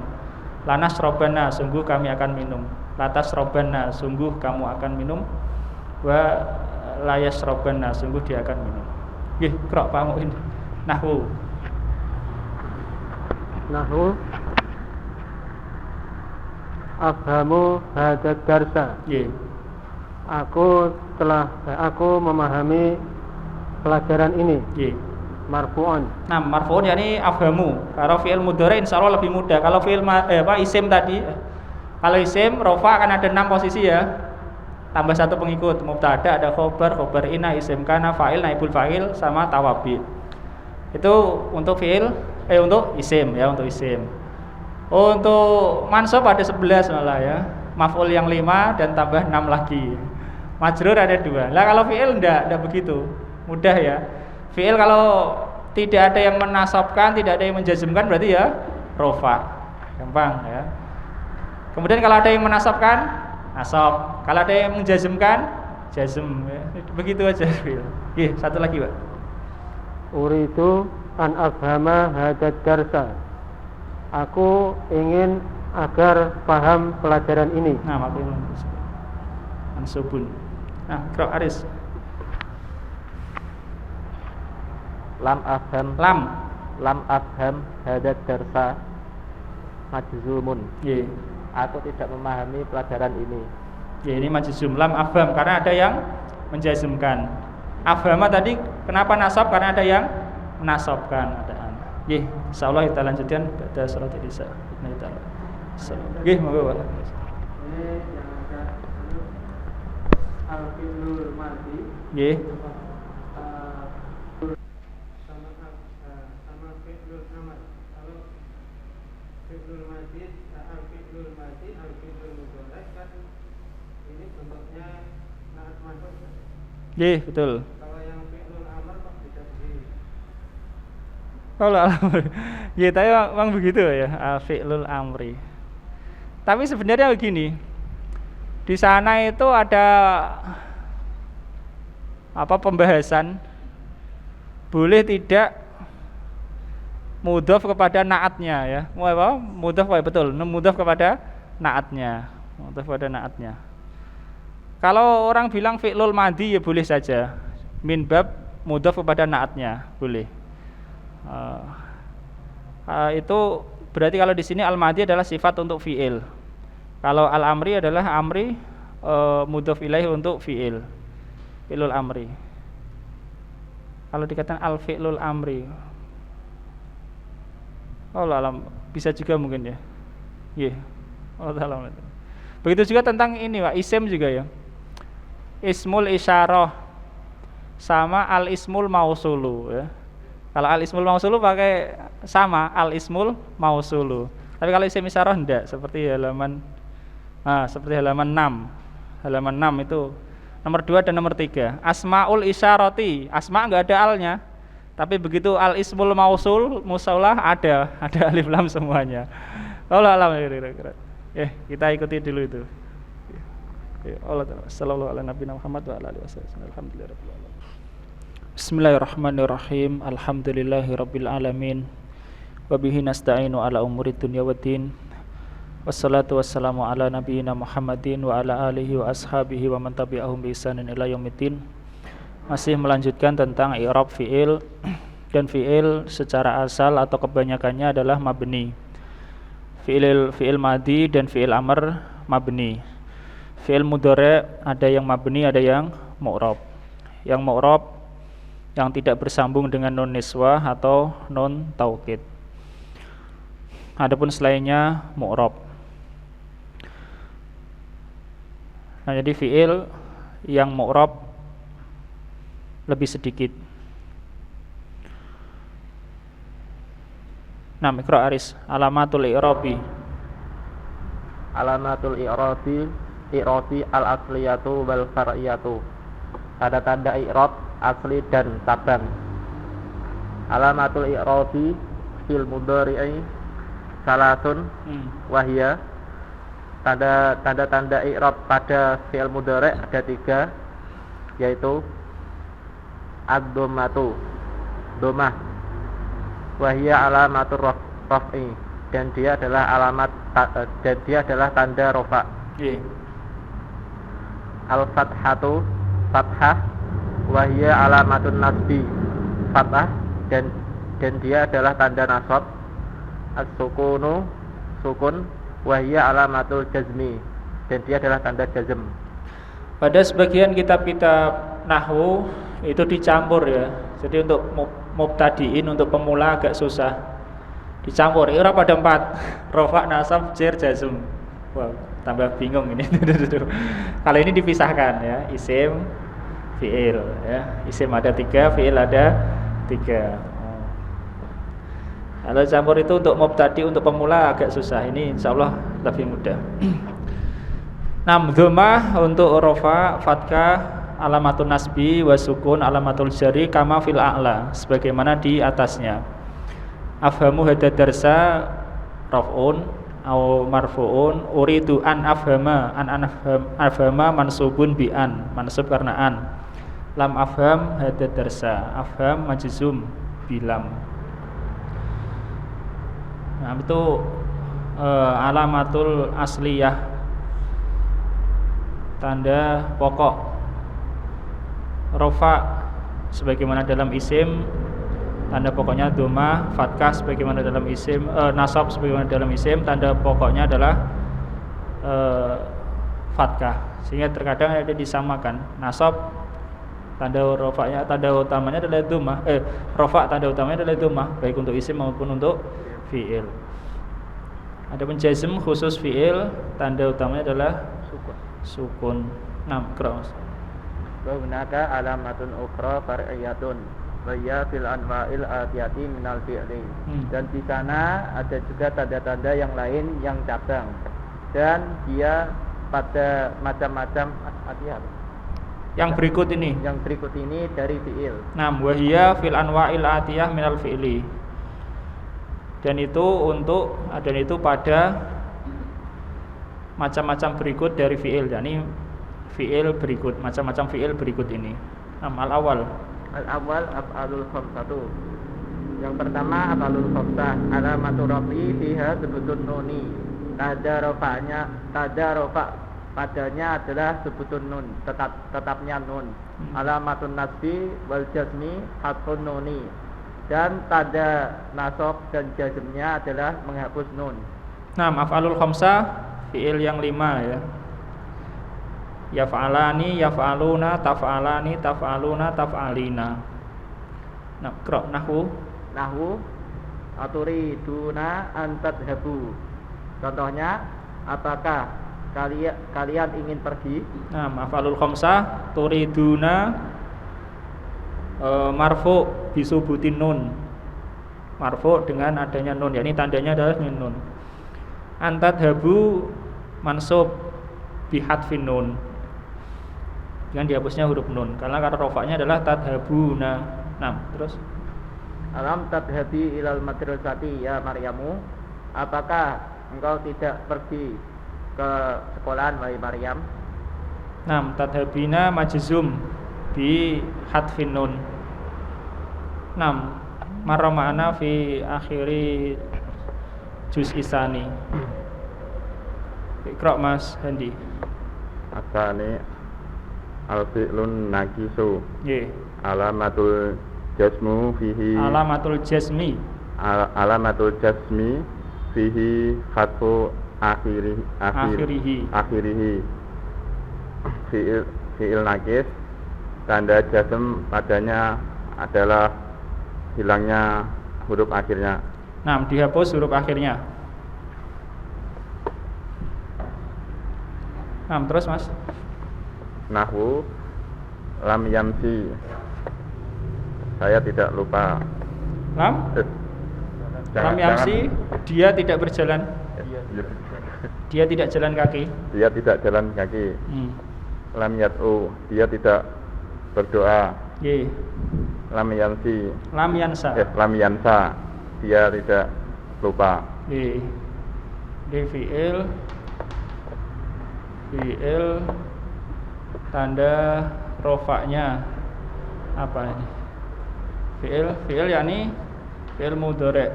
La nasrabanna, sungguh kami akan minum. La tasrabanna, sungguh kamu akan minum. Wa la yasrabanna, sungguh dia akan minum. Qra' Pak Muin. Nahwu afhamu hadzal darsa. Aku memahami pelajaran ini. Marfu'un. Nah, marfu'un yakni afhamu. Kalau fi'il mudhari insyaallah lebih mudah. Kalau fi'il isim tadi, kalau isim rafa akan ada 6 posisi ya. tambah satu pengikut, mubtada ada khobar inna, isim kana, fa'il, naibul fa'il sama tawabi. Itu untuk fi'il untuk isim ya, untuk isim. Untuk mansub ada 11 malah ya. Maf'ul yang 5 dan tambah 6 lagi. Majrur ada 2. Lah kalau fi'il enggak begitu. Mudah ya. Fi'il kalau tidak ada yang menasabkan, tidak ada yang menjazmkan berarti ya rofa. Gampang ya. Kemudian kalau ada yang menasabkan, nasab. Kalau ada yang menjazmkan, jazm ya. Begitu aja fi'il. Satu lagi, Pak. Uridu an afhama hadat darsa. Aku ingin agar paham pelajaran ini. Nah, maf'ul mansubun. Nah, Qira Aris. Lam afham hadat darsa majzumun. Aku tidak memahami pelajaran ini. Ini majzum, lam afham karena ada yang menjazmkan. Afhama tadi kenapa nasab? Karena ada yang menasabkan. Insyaallah kita lanjutkan pada salat Isya. Nah, kita. Monggo, Pak. Yang ada al-fi'lul madhi. Sama fi'lul amr. Kalau fi'lul madhi, al-fi'lul madhi, al-fi'lul mudhari kan ini bentuknya na'at mansub. Betul. Kalau yang fi'lul amr kok bisa begini? Kalau amri. Tapi memang begitu ya, al-fi'lul amri. Tapi sebenarnya begini. Di sana itu ada pembahasan boleh tidak mudhaf kepada naatnya ya. Mudhaf betul, mudhaf kepada naatnya. Mudhaf kepada naatnya. Kalau orang bilang fi'lul madhi ya boleh saja. Min bab mudhaf kepada naatnya, boleh. Itu berarti kalau di sini al-madhi adalah sifat untuk fi'il. Kalau al-amri adalah amri mudhaf ilaih untuk fi'il. Fi'lul amri. Kalau dikatakan al-fi'lul amri. Allah alam, bisa juga mungkin ya. Allah alam. Begitu juga tentang ini, Pak, isim juga ya. Ismul isyarah sama al-ismul mausulu ya. Kalau al-ismul mausulu pakai sama al-ismul mausulu. Tapi kalau isim isyarah enggak, seperti halaman 6. Halaman 6 itu nomor 2 dan nomor 3. Asmaul isyarati, asma enggak ada alnya. Tapi begitu al-ismul mausul, musaulah ada alif lam semuanya. Allah alam kira-kira. Kita ikuti dulu itu. Allah sallallahu ala nabiyina Muhammad wa ala alihi wasallam. Alhamdulillahirabbil alamin. Bismillahirrahmanirrahim. Alhamdulillahirabbil alamin. Wa bihi nasta'inu ala umuri dunya waddin. Wassalatu wassalamu ala nabiyyina Muhammadin wa ala alihi wa ashabihi wa man tabi'ahum bi ihsanin ila yaumiddin. Masih melanjutkan tentang i'rab fi'il, dan fi'il secara asal atau kebanyakannya adalah mabni. Fi'il madhi dan fi'il amr mabni. Fi'il mudhari ada yang mabni, ada yang mu'rab. Yang mu'rab yang tidak bersambung dengan nun niswah atau nun taukid. Adapun selainnya mu'rab. Nah, jadi fi'il yang mu'rab lebih sedikit. Nah, Iqra Aris, alamatul i'rabi. Alamatul i'rabi al-asliyatu wal far'iyatu. Tanda-tanda i'rab asli dan cabang. Alamatul i'rabi fil mudhari'i salasun wahya. Tanda-tanda i'rab pada fi'il mudhari' ada 3, yaitu ad-dhammatu, dhammah, wahya alamatur raf'i, dan dia adalah tanda rafa. Al-fathatu, fathah, wahya alamatun nasbi, fathah, dan dia adalah tanda nasab. As-sukunu, sukun, wahya alamatul jazmi, dan dia adalah tanda jazm. Pada sebagian kitab-kitab nahwu itu dicampur ya. Jadi untuk mubtadiin, untuk pemula agak susah. Dicampur. I'rab ada 4. Rafa, nasab, jar, jazm. Wow. tambah bingung ini. Kalau ini dipisahkan ya, isim, fiil ya. Isim ada 3, fiil ada 3. Kalau campur itu untuk mubtadi, untuk pemula agak susah. Ini insyaallah lebih mudah. Dhammah untuk rafa, fathah, alamatun nasbi, wasukun, alamatul jari, kama fil a'la, sebagaimana di atasnya. Afhamu hadza darsa raf'un au marfu'un, uridu an afhama, afhama mansubun bi an, mansub karena an. Lam afham hadza darsa, afham majzum bilam. Nah, itu alamatul asliyah, tanda pokok. Rafa sebagaimana dalam isim, tanda pokoknya dhammah. Fathah sebagaimana dalam isim, nasab sebagaimana dalam isim, tanda pokoknya adalah fathah. Sehingga terkadang ada disamakan. Nasab tanda rafa'nya, tanda utamanya adalah dhammah. Rafa tanda utamanya adalah dhammah, baik untuk isim maupun untuk fi'il. Adapun jazm khusus fi'il, tanda utamanya adalah sukun. Qira. Wa hunaka alamatun ukhra far'iyatun wa hiya fil anwa'il atiyati minal fi'li. Dan di sana ada juga tanda-tanda yang lain yang cabang, dan dia pada macam-macam atiyat. Yang berikut ini dari fi'il. Wa hiya fil anwa'il atiyah minal fi'li. Dan itu pada macam-macam berikut dari fi'il, yakni fi'il berikut, macam-macam fi'il berikut ini. Al-awwal af'alul khamsatu. Yang pertama af'alul khamsah, alamatu rafi fiha sebutun nuni. Tanda rafa padanya adalah sebutun nun, tetapnya nun. Alamatun nasbi wal jazmi hatfun nuni. Dan tanda nasab dan jazmnya adalah menghapus nun. Af'alul khamsah, fi'il yang 5 ya. Yaf'alani, yaf'aluna, taf'alani, taf'aluna, taf'alina. Qira nahwu aturiduna an tadhhabu. Contohnya, apakah kalian ingin pergi? Af'alul khamsah, turiduna marfu bisubutin nun, marfu dengan adanya nun, yakni tandanya adalah nun. Antadhabu mansub bihadfin nun, dengan dihapusnya huruf nun, karena kata rofaknya adalah tadhabuna. Terus alam tadhabi ilal madrasati ya Maryamu, apakah engkau tidak pergi ke sekolahan wahai Maryam? Tadhabina majzum bi hadfin nun. Marra ma'ana fi akhiri juz isani. Iqra Mas Handi. Asani al-fi'lun naqisu. Nggih. Alamatul jazmu fihi. Alamatul jazmi. Alamatul jazmi fihi khatfu akhirihi. Fi'il naqis, tanda jazm padanya adalah hilangnya huruf akhirnya. Dihapus huruf akhirnya. Terus Mas. Nahwu lam yamsi, saya tidak lupa. Lam yamsi, dia tidak berjalan. Dia tidak jalan kaki. Dia tidak jalan kaki. Lam yad'u, dia tidak berdoa. Lam yansi, lam yansa, lam yansa, dia tidak lupa. Di fi'il tanda rofaknya apa ini? Fi'il yakni fi'il mudhari'.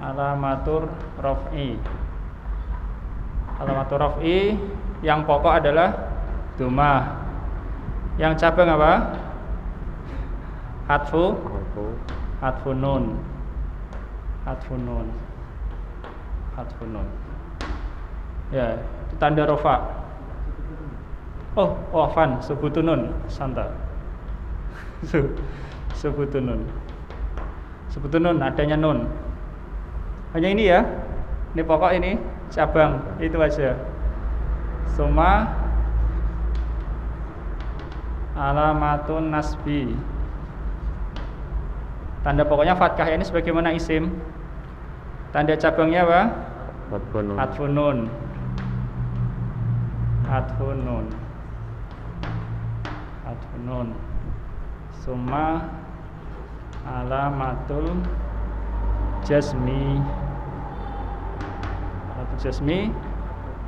Alamatur raf'i. Alamatur raf'i yang pokok adalah dhammah. Yang cabang apa? Hadfun nun. Ya, itu tanda rofa. Afan, sebutun nun, santa. Sebutun nun, adanya nun. Hanya ini ya. Ini pokok ini. cabang, itu aja. Summa alamatun nasbi. Tanda pokoknya fathah ini sebagaimana isim. Tanda cabangnya apa? Hadfun nun. Hadfun nun. Hadfun nun. Summa alamatul jazmi. Alamatul jazmi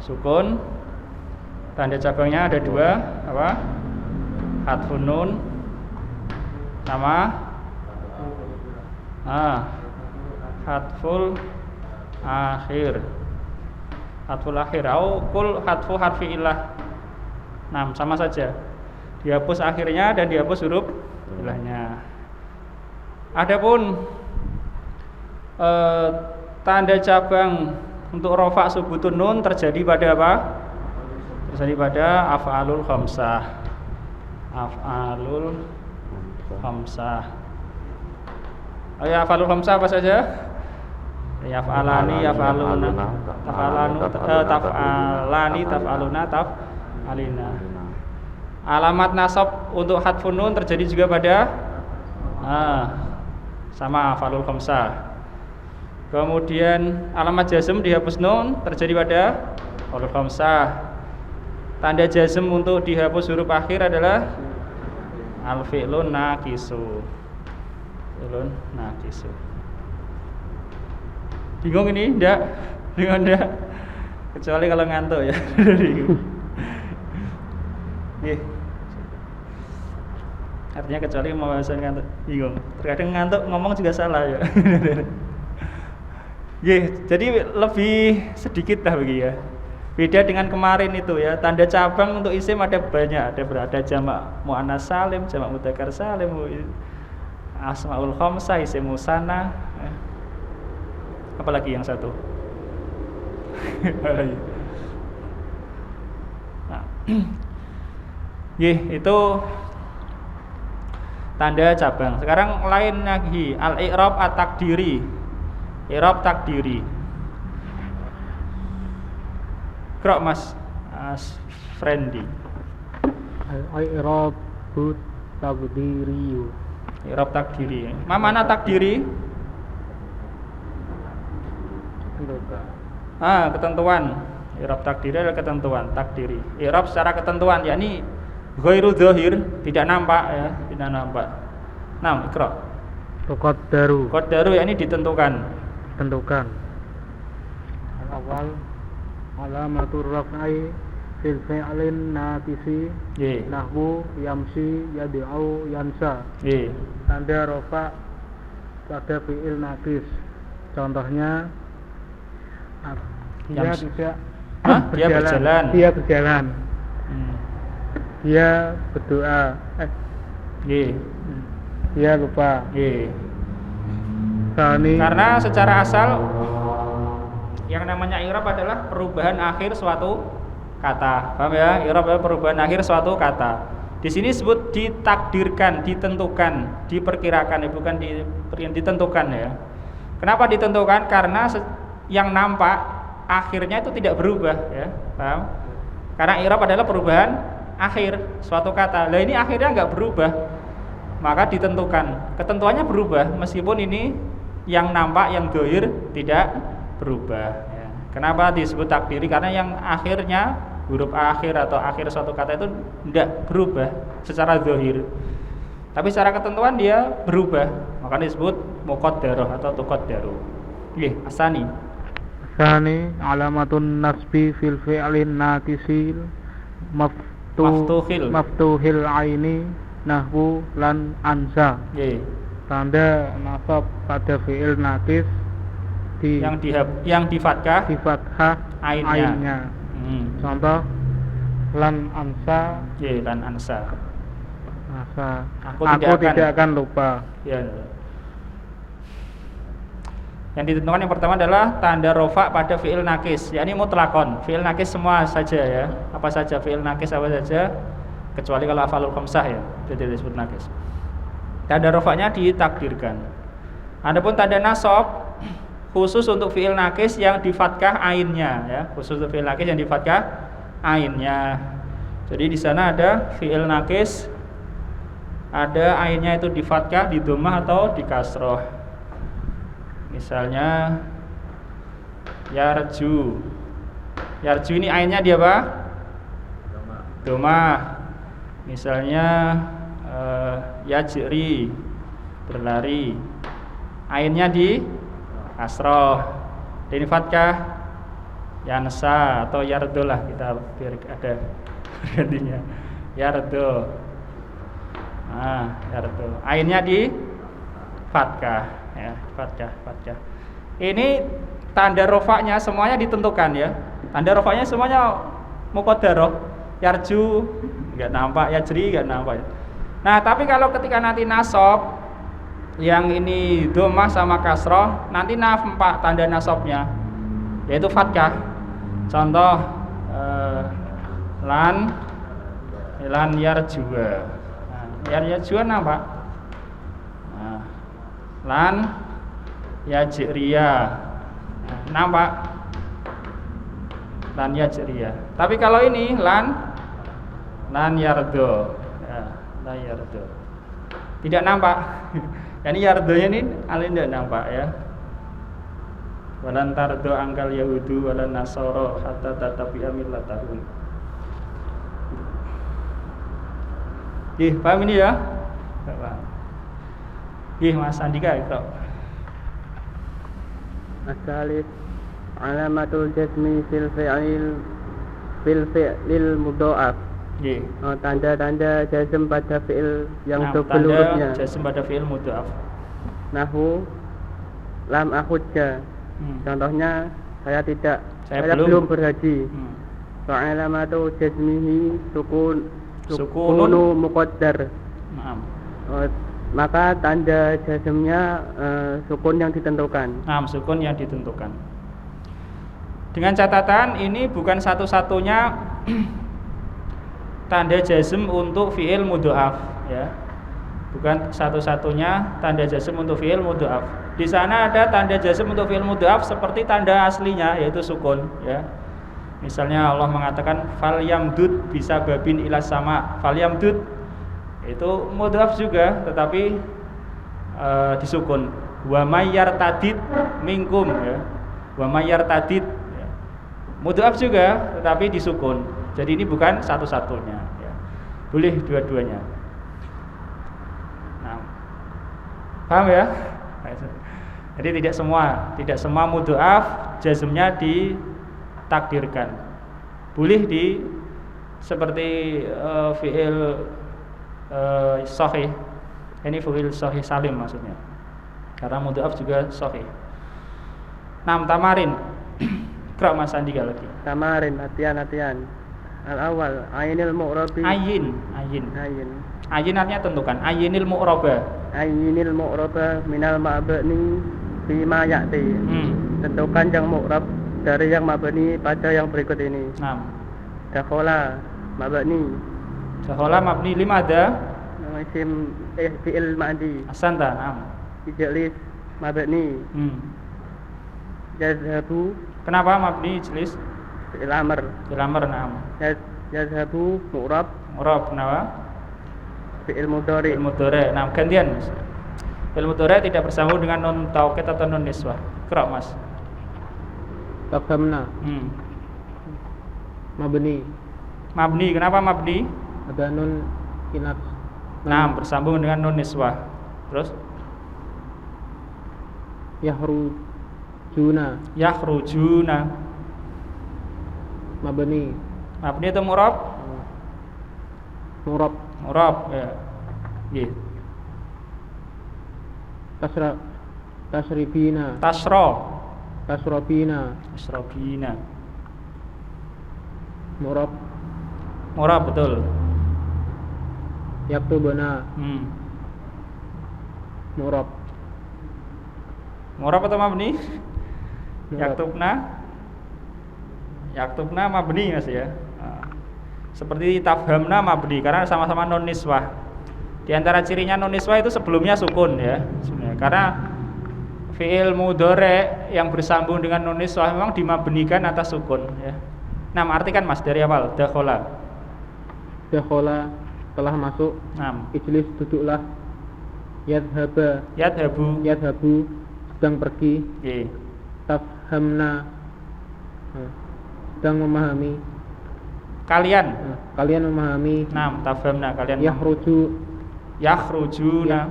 sukun. Tanda cabangnya ada dua, apa? Hadfun nun sama hadful akhir. Hadful akhir au kul hadfu harfi ilah. Nah, sama saja. Dihapus akhirnya dan dihapus huruf ilahnya. Adapun tanda cabang untuk rofa subutun nun terjadi pada apa? Terjadi pada af'alul khamsah. Af'alul khamsah. Af'alul khamsah apa saja? Yaf'alani, yaf'aluna, taf'alanu, taf'alani, taf'aluna, taf'alina. Alamat nasab untuk hadfun nun terjadi juga pada sama af'alul khamsah. Kemudian alamat jazm dihapus nun terjadi pada af'alul khamsah. Tanda jazm untuk dihapus huruf akhir adalah al-fi'lun naqisu. Fi'lun naqisu. Bingung ini? Enggak? Bingung enggak? Kecuali kalau ngantuk ya. Artinya kecuali mau bahasa ngantuk, bingung. Terkadang ngantuk ngomong juga salah ya. Jadi lebih sedikit lah begini ya. Beda dengan kemarin itu ya. Tanda cabang untuk isim ada banyak, ada jamak muannas salim, jamak mudzakkar salim, asmaul khamsah, isim musanna. Apalagi yang satu? Nah, itu tanda cabang. Sekarang lain lagi, al-i'rab at-takdiri. I'rab takdiri. Krok Mas Friendly. Al-i'rab takdiri. I'rab takdiri. Mana takdiri? Ketentuan. I'rab takdiri adalah ketentuan, takdiri. I'rab secara ketentuan, yakni ghairu dzahir, tidak nampak ya, tidak nampak. Nah, Iqra. Qaddaru. Qaddaru yakni ditentukan. Tentukan. Al-awwal alamatur raf'i fil fi'lin naqisi. Nahwu yamsi, yad'u, yansa. Tanda rafa pada fi'il naqis. Contohnya dia tidak berjalan. Dia berjalan. Dia berdoa. Dia lupa. Karena secara asal yang namanya i'rab adalah perubahan akhir suatu kata. Paham ya? I'rab adalah perubahan akhir suatu kata. Di sini disebut ditakdirkan, ditentukan, diperkirakan, bukan ditentukan ya. Kenapa ditentukan? Karena yang nampak akhirnya itu tidak berubah ya, paham? Karena i'rab adalah perubahan akhir suatu kata. Lah ini akhirnya enggak berubah, maka ditentukan. Ketentuannya berubah meskipun ini yang nampak, yang zahir tidak berubah ya. Kenapa disebut takdiri? Karena yang akhirnya huruf akhir atau akhir suatu kata itu tidak berubah secara zahir, tapi secara ketentuan dia berubah, maka disebut muqaddarah atau tuqaddaru. Asani alamatun nasbi fil fi'lin naqisil maftuhil aini nahwu lan ansa. Tanda nasab pada fi'il naqis yang di fathah ainnya. Contoh lan ansa. Lan ansa. Aku tidak akan lupa. Ya. Yang ditentukan yang pertama adalah tanda rofa pada fi'il naqis, yakni mutlakon. Fi'il naqis semua saja ya. Apa saja fi'il naqis apa saja, kecuali kalau af'alul khamsah ya, tidak disebut naqis. Tanda rofanya ditakdirkan. Adapun tanda nasab khusus untuk fi'il nakis yang di fathah ainnya ya, khusus untuk fi'il nakis yang di fathah ainnya. Jadi di sana ada fi'il nakis, ada ainnya itu di fathah, di dhammah atau di kasroh. Misalnya yarju. Yarju ini ainnya di apa? Dhammah. Misalnya yajri, berlari. Ainnya di kasroh. Ini fathah yansa atau yardo lah, kita biar ada gantinya. Yardo. Nah, yardo. Ainnya di fathah ya, fathah. Ini tanda rofaknya semuanya ditentukan ya. Tanda rofaknya semuanya muqaddarah. Yarju enggak nampak, yajri enggak nampak. Nah, tapi kalau ketika nanti nasab yang ini dhammah sama kasroh, nanti nampak tanda nasabnya yaitu fathah. Contoh lan yarjua. Nah, yarjua nampak. Nah, lan yajriya. Nah, nampak. Lan yajriya. Tapi kalau ini lan yardo. Ya, lan yardo. Tidak nampak. Yani yardonya ini alin tidak nampak ya. Walan tardo angkal yahudu walan nasoro hatta tatabi'a millatahum. Paham ini ya? Paham. Mas Andika itu. Asalis alamatul jazmi fil fi'lil mudha'af. Tanda-tanda jazm pada fi'il yang double hurufnya. Tanda jazm pada fi'il mudha'af. Nahu lam akhujja. Contohnya saya belum berhaji. Alamatu jazmihi sukunu muqaddar. Maka tanda jazmnya sukun yang ditentukan. Sukun yang ditentukan. Dengan catatan ini bukan satu-satunya tanda jazm untuk fi'il mudha'af ya. Bukan satu-satunya tanda jazm untuk fi'il mudha'af. Di sana ada tanda jazm untuk fi'il mudha'af seperti tanda aslinya yaitu sukun ya. Misalnya Allah mengatakan fal yamdud bisa babin ilas sama. Fal yamdud itu mudha'af juga tetapi disukun. Wa mayyar tadid minkum ya. Wa mayyar tadid ya. Mudha'af juga tetapi disukun. Jadi ini bukan satu-satunya ya. Boleh dua-duanya. Nah, paham ya? Jadi tidak semua mudha'af jazmnya ditakdirkan. Boleh seperti fi'il sahih. Ini fi'il sahih salim maksudnya. Karena mudha'af juga sahih. Tamarin. Qra' Mas Andika lagi. Tamarin, latihan. Al-awwal ainil mu'rabi. Ayin artinya tentukan. Ayinil mu'raba. Ayinil mu'raba minal ma'bani bima ya'ti. Tentukan yang mu'rab dari yang mabni pada yang berikut ini. Dakhala mabni. Dakhala mabni limada? Isim fi'il ma'di. Ahsanta, Ijlis mabni. Yazhabu. Kenapa mabni ijlis? Fi'il amr. Yazhabu mu'rab. Kenapa? Fi'il mudhari. Gantian. Fi'il mudhari tidak bersambung dengan nun taukid atau nun niswah. Qra' Mas. Tafhamna. Mabni. Kenapa mabni? Ada nun kinaf. Bersambung dengan nun niswah. Terus? Yakhrujuna. Mabni itu murab? Murab ya. Nggih. Tasrobina. Murab betul. Yaktubuna. Murab atau mabni? Yaktubna mabni Mas ya. Seperti tafhamna mabni karena sama-sama nun niswah. Di antara cirinya nun niswah itu sebelumnya sukun ya. Sebenarnya karena fi'il mudhari yang bersambung dengan nun niswah memang dimabnikan atas sukun ya. Nah, artikan Mas dari awal dakhala. Dakhala telah masuk. Naam. Ijlis duduklah. Yadhabu sedang pergi. Nggih. Tafhamna sedang memahami. Kalian. Kalian memahami. Naam, tafhamna kalian. Yakhrujuna.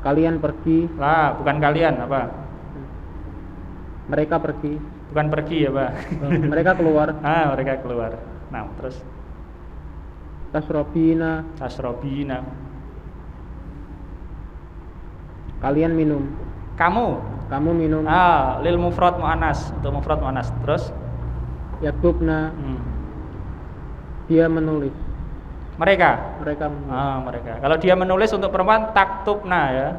Kalian pergi. Lah, bukan kalian apa? Mereka pergi. Bukan pergi ya, Pak. Mereka keluar. Mereka keluar. Nah, terus Tasrobina. Kalian minum. Kamu minum. lil mufrad muannas, untuk mufrad muannas. Terus Yaktubna. Dia menulis. Mereka menulis. Mereka. Kalau dia menulis untuk perempuan taktubna ya.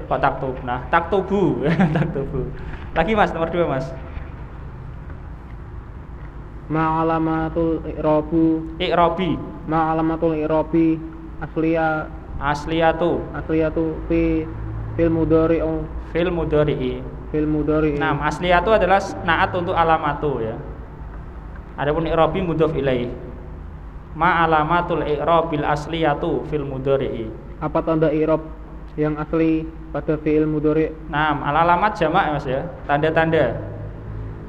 Kok taktubna? Taktubu. Taktubu. Lagi Mas, nomor 2 Mas. Ma'alamatul I'rabi. Ma'alamatul i'rabi Asliyatu fil mudhari'i. Nah, asliyatu adalah naat untuk alamatu ya. Adapun i'rabi mudhof ilaih. Ma alamatul i'rabil asliyatu fil mudhari'i. Apa tanda i'rab yang asli pada fi'il mudhari'? Nah, alamat jamak ya Mas ya. Tanda-tanda.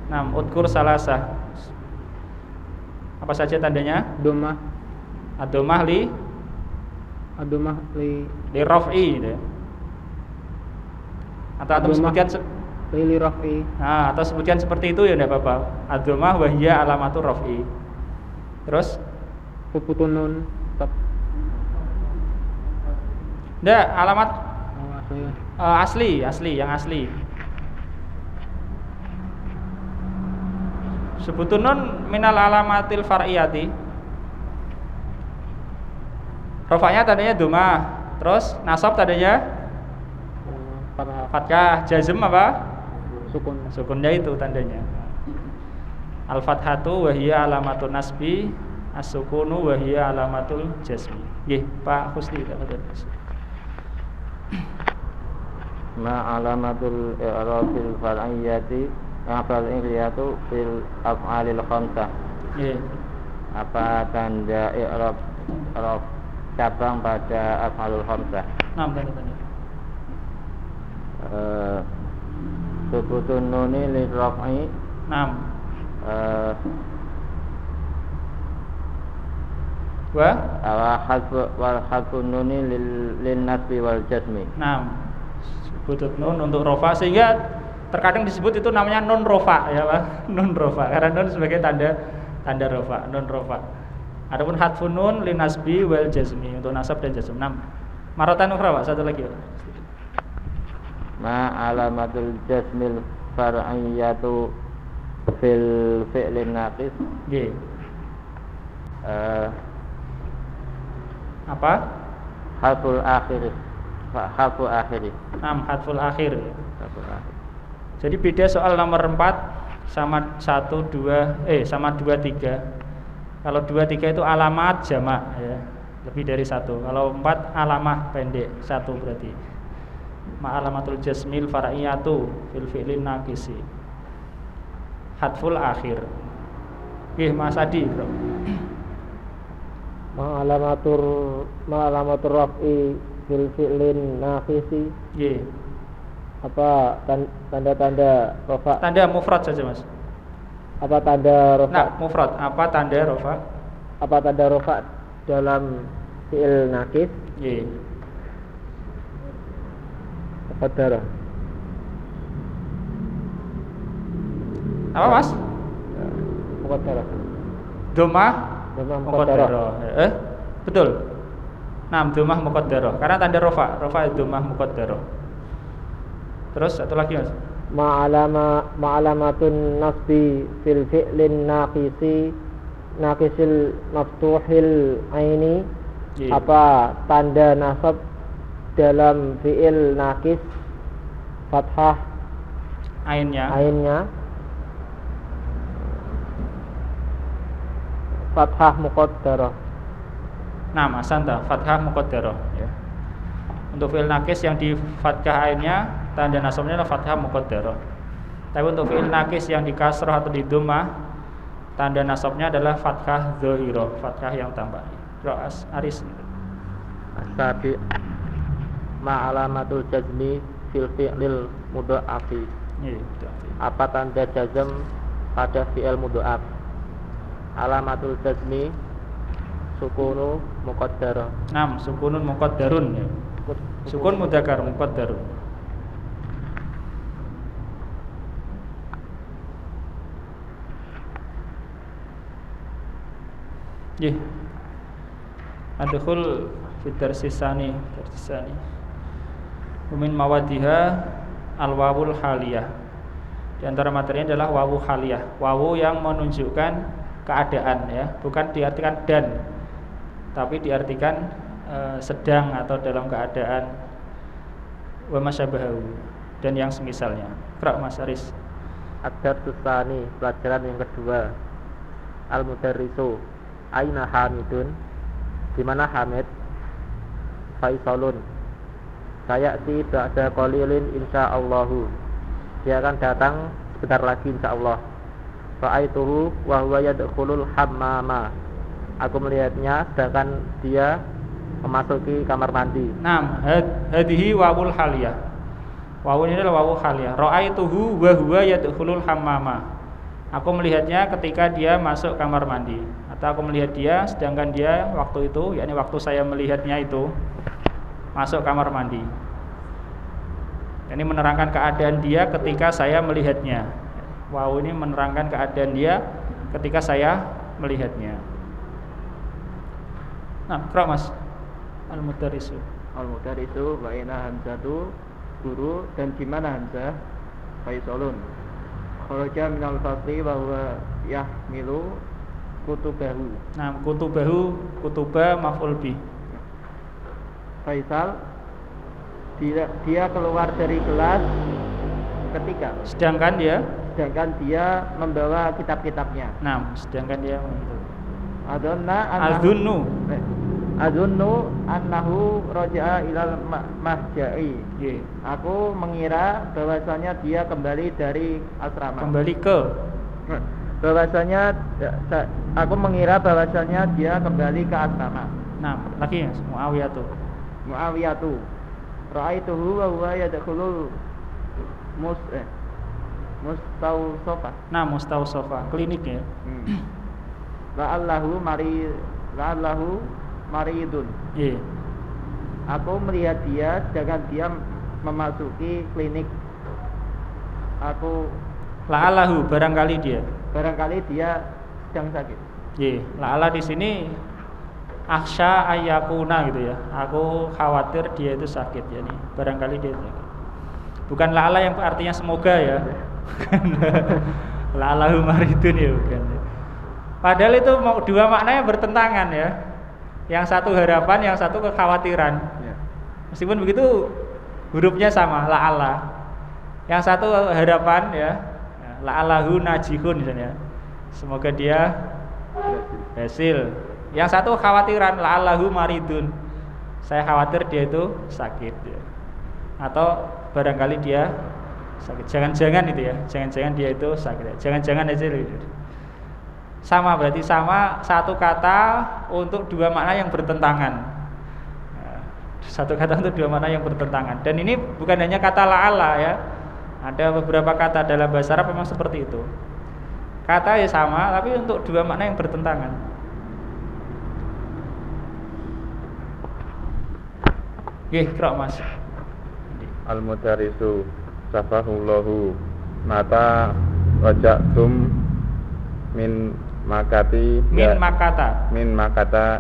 Nah, udkur salasah. Apa saja tandanya? Dhammah Ad-dhammah li raf'i gitu ya. Atau sebutkan li raf'i. atau sebutkan seperti itu ya enggak apa-apa. Ad-dhammah wa hiya alamatur raf'i. Terus Hubutun nun enggak, alamat asli. yang asli. Sebutun nun minal alamatil far'iyati. Rafa'nya tandanya dhammah, terus nasab tandanya fathah, jazm apa? Sukunnya itu tandanya. Al fathatu wa hiya alamatun nasbi, as-sukunu wa hiya alamatul jazmi. Nggih, Pak Husni Ma alamatul i'rabil far'iyati far'iyatu fil af'alil khamsah. Nggih. Apa tanda i'rab cabang pada af'alul khamsah? Nah, tanda-tanda. Subutun nuni li raf'i. Naam. Wal hadfu nuni lil nasbi wal jazmi. Naam. Sebutut nun untuk rofa, sehingga terkadang disebut itu namanya nun rofa ya Pak. Nun rofa karena nun sebagai tanda rofa, nun rofa. Adapun hadfun nun lin nasbi wal jazmi untuk nasab dan jazm. 6. Maratan ukhra Pak, satu lagi Pak. Ma alamatul jazmil far'iyatu fil fi'lin naqis. Nggih. Apa? Harful akhir. Harful akhir. Hadful akhir. Jadi beda soal nomor 4 sama 1 2 sama 2 3. Kalau 2 3 itu alamat jamak ya. Lebih dari 1. Kalau 4 alamah pendek 1 berarti. Ma alamatul jazmil far'iyatu fil fi'lin naqisi. Hadful akhir. Nggih, Mas Adi, Bro. Ma alamatur raf'i fil fi'lin naqisi. Nggih. Apa tanda-tanda rafa? Tanda mufrad saja, Mas. Apa tanda rafa? Nah, mufrad. Apa tanda rafa? Apa tanda rafa dalam fi'il naqis? Nggih. Qaddara. Apa, Mas? Muqaddara. Dhammah muqaddara. Betul. Nah, dhammah muqaddara. Karena tanda rafa dhammah muqaddara. Terus satu lagi, Mas. Ma'alamatun nasbi fil fi'lin naqisil maftuhil aini. Apa tanda nasab dalam fi'il naqis fathah ainnya fathah muqaddarah. Nah, asanta fathah muqaddarah ya. Untuk fi'il nakis yang di fathah ainnya tanda nasabnya adalah fathah muqaddarah. Tapi untuk fi'il nakis yang di kasrah atau di dhammah tanda nasabnya adalah fathah dhahirah, fathah yang tambah. Ro'as Aris. Asabi ma alamatul jazmi fil fi'lil mudha'afi. Iya, betul. Apa tanda jazm pada fi'il mudha'af? Alamatul jazmi sukunu muqaddarah. Sukunun muqaddarun ya. Sukun mudzakkar muqaddarun. Nggih. Adkhul fi darsisani. Min mawadiha al-wawul haliyah. Di antara materinya adalah wawu haliyah. Wawu yang menunjukkan keadaan ya, bukan diartikan dan, tapi diartikan sedang atau dalam keadaan, wa masyabahu dan yang semisalnya. Qra' Mas Aris. Ad-darsusani, pelajaran yang kedua. Al-mudarrisu aina Hamidun, di mana Hamid? Faisalun, sayati ba'da qalilin insyaallahu, dia akan datang sebentar lagi insyaallah. Ra'aituhu wa huwa yadkhulul hammama, aku melihatnya sedangkan dia memasuki kamar mandi. Hadhihi wawul haliyah. Wawu ini adalah wawu haliyah. Ra'aituhu wa huwa yadkhulul hammama, aku melihatnya ketika dia masuk kamar mandi. Atau aku melihat dia sedangkan dia waktu itu, yakni waktu saya melihatnya itu masuk kamar mandi. Ini menerangkan keadaan dia ketika saya melihatnya. Wawu ini menerangkan keadaan dia ketika saya melihatnya. Qra' Mas. Al-mudarrisu. Al-mudarrisu wa ina hamzatu, guru, dan di mana Hamzah? Faisalun. Kharaja minal fasli wa huwa yahmilu kutubahu. Kutubahu, kutuba maf'ul bi. Faisal dia keluar dari kelas ketika, sedangkan dia membawa kitab-kitabnya. Sedangkan dia Adunnu annahu raja'a ilal mahja'i. Aku mengira bahwasanya dia kembali dari asrama. Aku mengira bahwasanya dia kembali ke asrama. Lagi ya, Muawiyatu. Ra'aituhu wa huwa yadkhulul mustawsafa. Mustawsafa, klinik ya. La'allahu maridun. Aku melihat dia sedangkan dia memasuki klinik. La'allahu, barangkali dia sedang sakit. La'ala di sini akhsha ayyakuna gitu ya. Aku khawatir dia itu sakit, yani barangkali dia sakit. Bukan la'ala yang artinya semoga ya. La'allahu maridun ya, bukan. Padahal itu dua maknanya bertentangan ya. Yang satu harapan, yang satu kekhawatiran. Meskipun begitu hurufnya sama, la'ala. Yang satu harapan ya, la'alahu najihun misalnya. Semoga dia berhasil. Yang satu khawatiran, la'allahu maridun. Saya khawatir dia itu sakit ya. Atau barangkali dia sakit. Jangan-jangan itu ya. Jangan-jangan dia itu sakit ya. Jangan-jangan aja gitu. Sama, berarti sama satu kata untuk dua makna yang bertentangan. Satu kata untuk dua makna yang bertentangan. Dan ini bukan hanya kata la'ala ya. Ada beberapa kata dalam bahasa Arab memang seperti itu. Kata ya sama, tapi untuk dua makna yang bertentangan. Qra' Mas. Al-mudarrisu safahullahu mata raja'tum min makata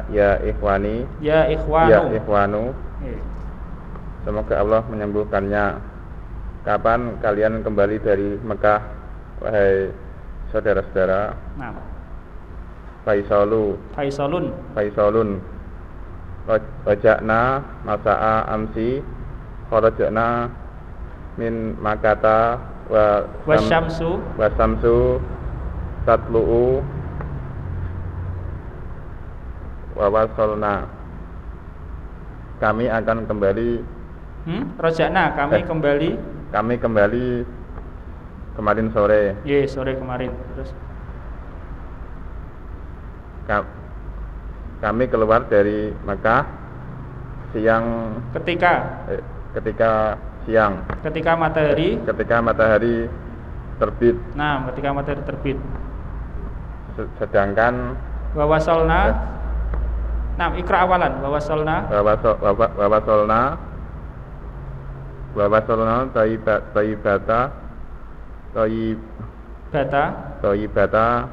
ya ikhwani, ya ikhwanu. Semoga Allah menyembuhkannya. Kapan kalian kembali dari Mekah, wahai saudara-saudara? Faisalun raja'na masa'a amsi, kharajna min makata wa syamsu tatlu'u wa wasalna. Kami akan kembali Roja'na kami kembali. Kami kembali kemarin sore. Sore kemarin. Terus Kami keluar dari Mekah siang ketika siang. Ketika matahari terbit. Nah, ketika matahari terbit. Sedangkan Wawasolna. Nah, ikra awalan. Wawasolna Toyibata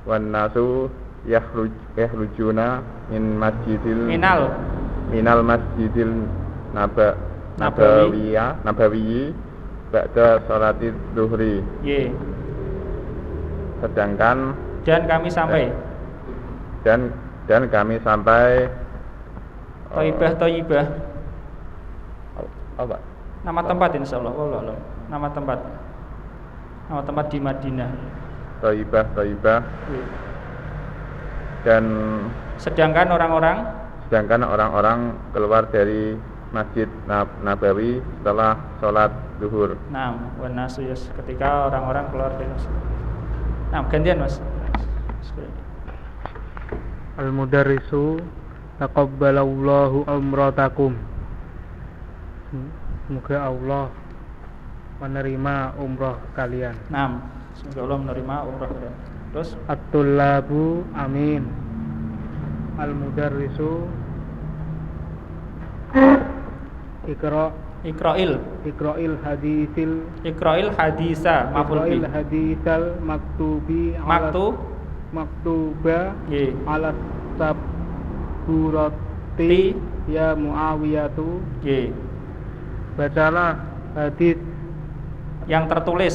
wan nasu yakhrujuna minal masjidil nabawiyyi ba'da sholati zuhri. Sedangkan dan kami sampai dan kami sampai Toyibah. apa? Nama tempat insyaallah. Nama tempat di Madinah. Toyibah. Dan sedangkan orang-orang keluar dari Masjid Nabawi setelah sholat zuhur. Nah, wanasu ketika orang-orang keluar dari masjid. Nah, gantian Mas. Al-mudarrisu taqabbalallahu umratakum. Semoga Allah menerima umrah kalian. Nah, semoga Allah menerima umrah kalian. Terus at-tullabu amin. Al-mudarrisu Iqra'il hadisa hadisal maktuba ala saburati ya Muawiyatu. Bacalah hadis yang tertulis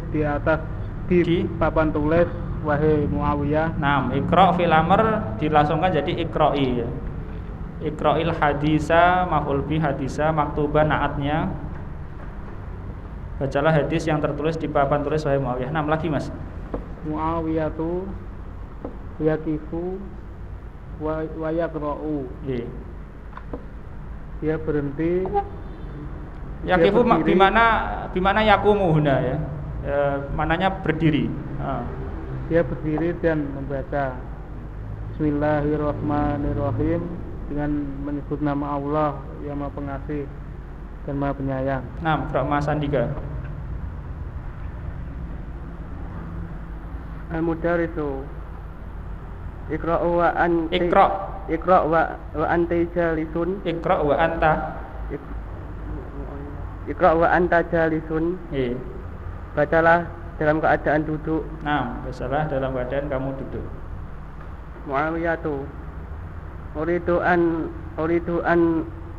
di atas di papan tulis wahai Muawiyah. Nah, iqra fil amr dilangsungkan jadi iqra'i. Iqra'il hadisa maf'ul bi hadisa maktuban naatnya. Bacalah hadis yang tertulis di papan tulis wahai Muawiyah. 6 lagi Mas. Muawiyatu yaqifu wa yaqra'u. Dia berhenti. Yaqifu bimana yaqumu huna ya. Mananya berdiri. Dia berdiri dan membaca Bismillahirrahmanirrahim dengan menyebut nama Allah yang Maha Pengasih dan Maha Penyayang. Nah, Mas Andika. Al-mudarrisu Iqra wa anta jalisun. Iqra wa anta jalisun. Bacalah dalam keadaan duduk. Nah, bacalah dalam keadaan kamu duduk. Muawiyatu Uridu an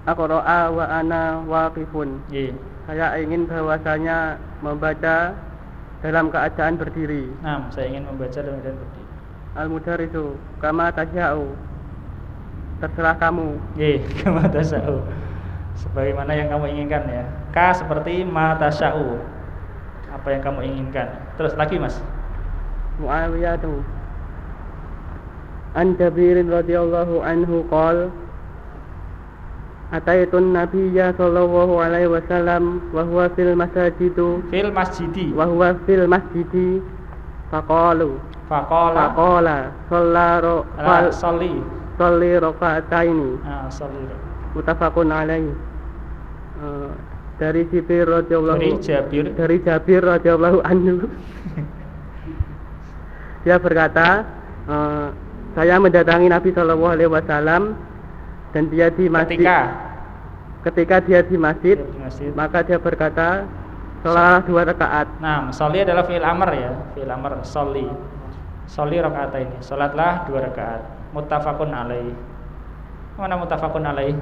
aqra'a wa ana waqifun. Saya ingin bahwasanya membaca dalam keadaan berdiri. Nah, saya ingin membaca dalam keadaan berdiri. Al-mudarrisu kama tasya'u. Terserah kamu. Kama tasya'u. Sebagaimana yang kamu inginkan ya. Ka seperti ma tasya'u. Apa yang kamu inginkan. Terus lagi Mas. Muawiyatu An Jabirin radhiyallahu anhu qol Ataitun Nabiyya sallallahu alaihi wasallam wa huwa fil masjidi faqala salli raka'ataini. Muttafaqun alaihi. Dari Jabir radhiyallahu anhu dia berkata, saya mendatangi Nabi Shallallahu Alaihi Wasallam dan dia di masjid. Ketika dia di masjid, maka dia berkata, sholatlah 2 rakaat. Nah, sholli adalah fi'il amr ya, fi'il amr sholli rakaataini. Sholatlah 2 rakaat. Muttafaqun alaih. Mana muttafaqun alaih?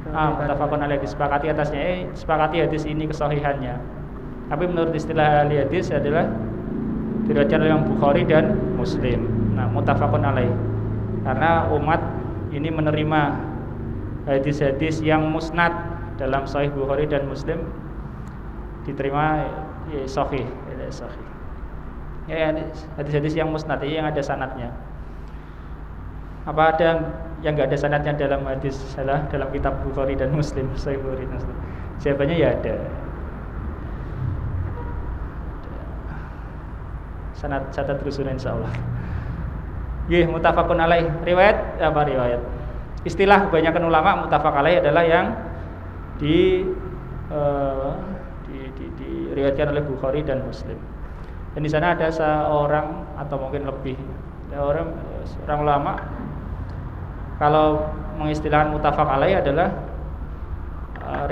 Muttafaqun alaih disepakati atasnya. Sepakati hadis ini kesahihannya. Tapi menurut istilah ahli hadis adalah diriwayatkan oleh Bukhari dan Muslim. Nah, muttafaqun alaih. Karena umat ini menerima hadis-hadis yang musnad dalam Sahih Bukhari dan Muslim diterima sahih. Ya, hadis-hadis yang musnad yang ada sanadnya. Apa ada yang nggak ada sanadnya dalam hadis salah dalam kitab Bukhari dan Muslim? Sahih Bukhari dan Muslim. Jawabannya ya ada. Sanad catat rusun insyaallah. Nggih, muttafaqun alaih. Riwayat apa riwayat? Istilah kebanyakan ulama muttafaq alaih adalah yang diriwayatkan oleh Bukhari dan Muslim. Dan di sana ada seorang atau mungkin lebih seorang ulama kalau mengistilahkan muttafaq alaih adalah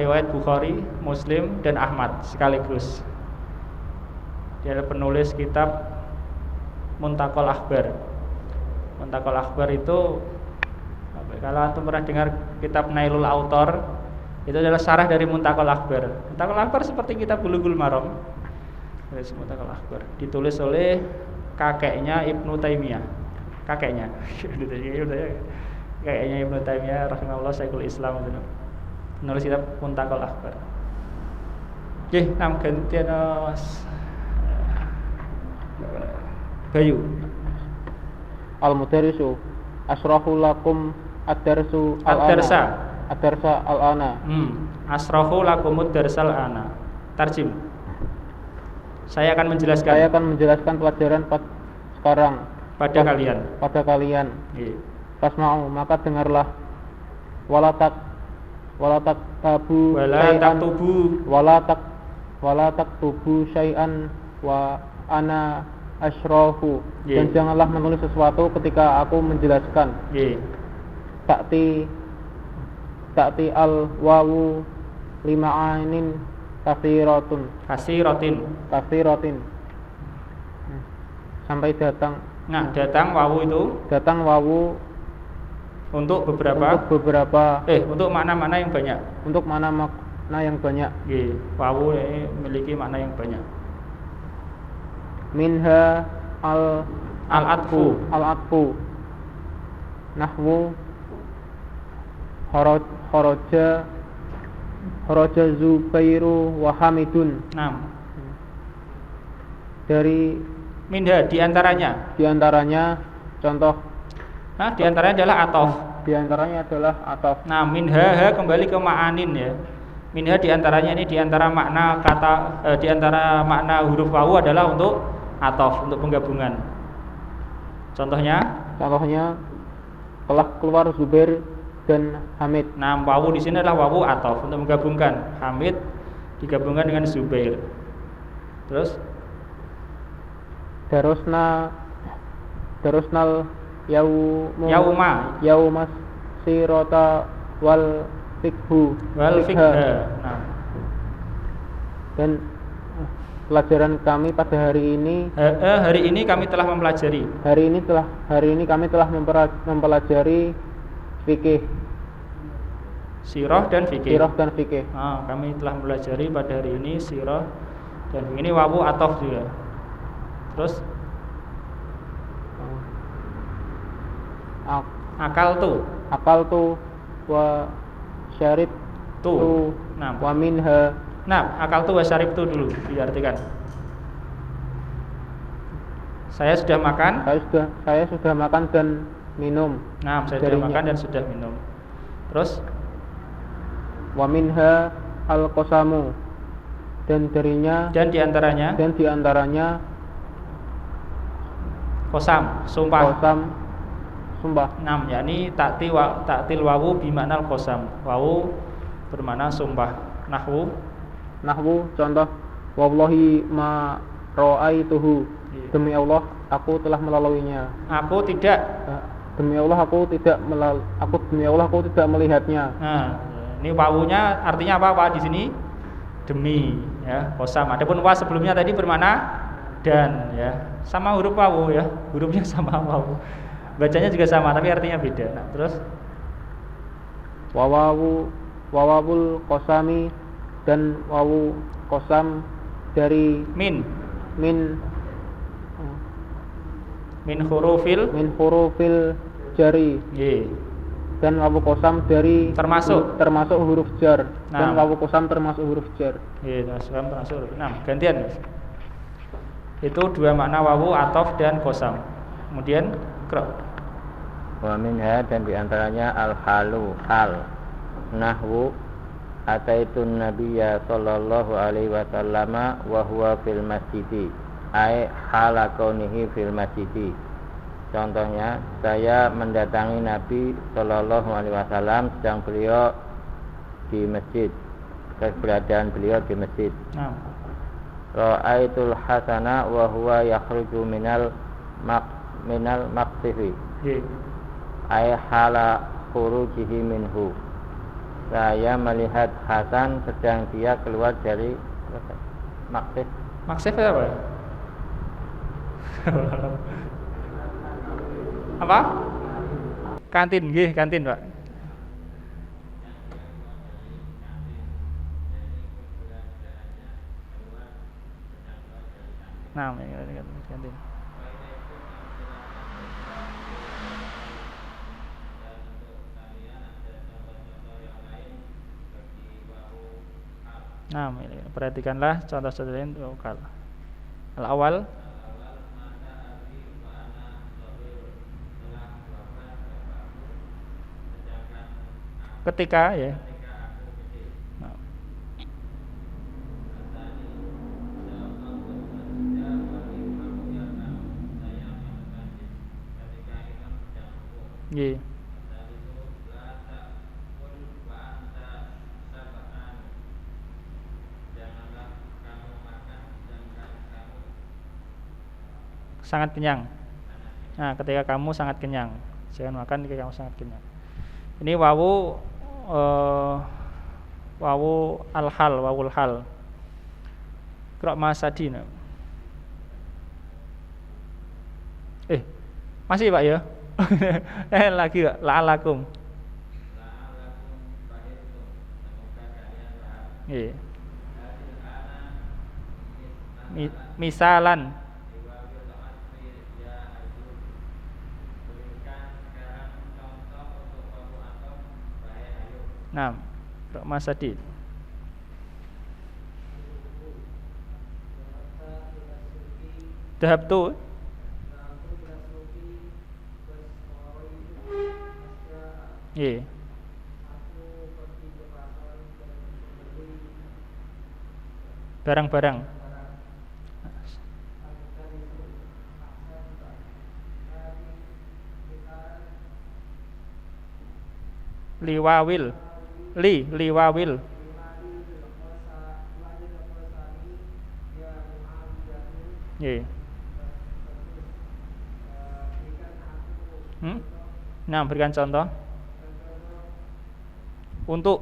riwayat Bukhari, Muslim dan Ahmad sekaligus. Dia adalah penulis kitab Muntaqal Akhbar. Muntaqal Akhbar itu kalau antum pernah dengar kitab Nailul Autor, itu adalah syarah dari Muntaqal Akhbar. Muntaqal Akhbar seperti kitab Bulughul Maram. Muntaqal Akhbar ditulis oleh kakeknya Ibnu Taimiyah. Kakeknya Ibnu Taimiyah rahimahullah Syekhul Islam itu. Menulis kitab Muntaqal Akhbar. Nggih, gantian Mas Bayu. Al-mudarrisu asrahu lakum ad-darsu al-ana. Ad-darsa al-ana. Asrahu lakumud darsal ana. Tarjim. Saya akan menjelaskan. Saya akan menjelaskan pelajaran sekarang pada kalian. Pada kalian. Iya. Fasma'u, maka dengarlah. Walatak tabu walatak tubu syai'an wa ana asyrahu. Dan janganlah menulis sesuatu ketika aku menjelaskan. Ta'ti al wawu lima'anin kasiratin sampai datang. Nah, datang wawu itu untuk beberapa untuk makna-makna yang banyak. Untuk makna yang banyak. Wawu ini memiliki makna yang banyak. Minha al-atfu nahwu kharaja Zubairu wa Hamidun. Dari minha diantaranya contoh. Diantaranya adalah atof. Nah, minha kembali ke ma'anin ya. Minha diantaranya ini diantara makna kata diantara makna huruf wawu adalah untuk atof, untuk penggabungan. Contohnya telah keluar Zubair dan Hamid. Nah, wawu di sini adalah wawu atof untuk menggabungkan Hamid digabungkan dengan Zubair. Terus darusnal yauma sirota wal fikha. Dan pelajaran kami pada hari ini kami telah mempelajari. Hari ini kami telah mempelajari fikih. Sirah dan fikih. Kami telah mempelajari pada hari ini sirah dan ini wawu atof juga. Terus akal tu wa syarib tu wa minha. Akal tu wa syarib tu dulu diartikan. Saya sudah makan dan minum. Saya sudah makan dan sudah minum. Terus wa minha al-qasamu, dan diantaranya qasam, sumpah. Yakni ta'til wawu bimakna al-qasam. Wawu bermakna sumpah. Nahwu contoh wallahi ma ra'aituhu. Demi Allah aku telah melaluinya. Demi Allah aku tidak melihatnya. Ini wawunya artinya apa Pak di sini? Demi ya, qasam. Adapun wa sebelumnya tadi bermakna dan ya. Sama huruf wawu ya. Hurufnya sama wawu. Bacanya juga sama tapi artinya beda. Terus wawul qasami, dan wawu qasam dari min hurufil jari. Dan wawu qasam dari termasuk huruf jar. Dan wawu qasam termasuk huruf jar. Termasuk huruf. Gantian. Itu dua makna wawu atof dan qasam. Kemudian Wa minha dan diantaranya al-halu hal. Nahwu ataitun nabiyya sallallahu alaihi wasallam wa huwa fil masjidi. Ai hala kaunihi fil masjidi. Contohnya, saya mendatangi Nabi sallallahu alaihi wasallam sedang beliau di masjid. Keberadaan beliau di masjid. Ra'aitul hasana wa huwa yakhruju minal maqsifi. Ai hala khurujihi minhu. Saya melihat Hasan sedang dia keluar dari maqsif. Maksif apa? Apa? Kantin, nggih, kantin, Pak. Nah, kantin. Nah, perhatikanlah contoh-contoh lain lokal. Al-awal ketika ya. Nah. Nggih. Sangat kenyang. Nah, ketika kamu sangat kenyang, jangan makan ketika kamu sangat kenyang. Ini wawu al-hal, wawul hal. Qira' masadina. Masih Pak ya? Lagi Pak, la'alakum. Nggih. Misalan. Nah, masadid. Dahab tu. Iya. Barang-barang. Liwawil. Liwawil. Iya. Nah, berikan contoh. Untuk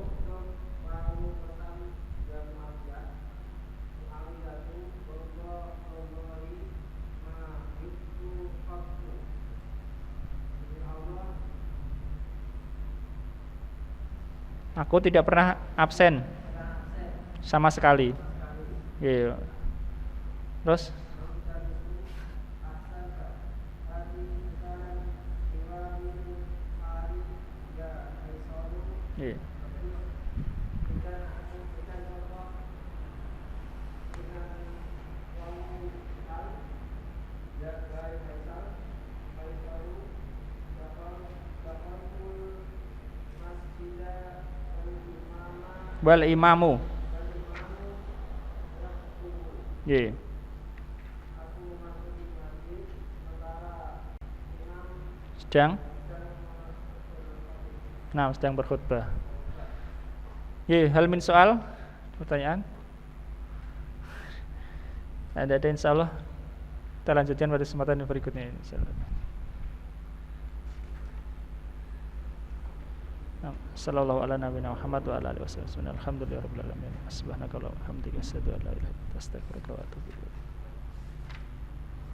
aku tidak pernah absen sama sekali. Iya. Terus iya. Wal imamu. Nggih. Sedang berkhutbah. Nggih, hal min soal? Pertanyaan? Ada insyaallah. Kita lanjutkan pada kesempatan yang berikutnya insyaallah. Sallallahu ala nabiyina Muhammad wa ala alihi wasallam. Alhamdulillahirabbil alamin. Subhanakallahumma wa bihamdika asyhadu an la ilaha illa anta astaghfiruka wa atubu ilaik.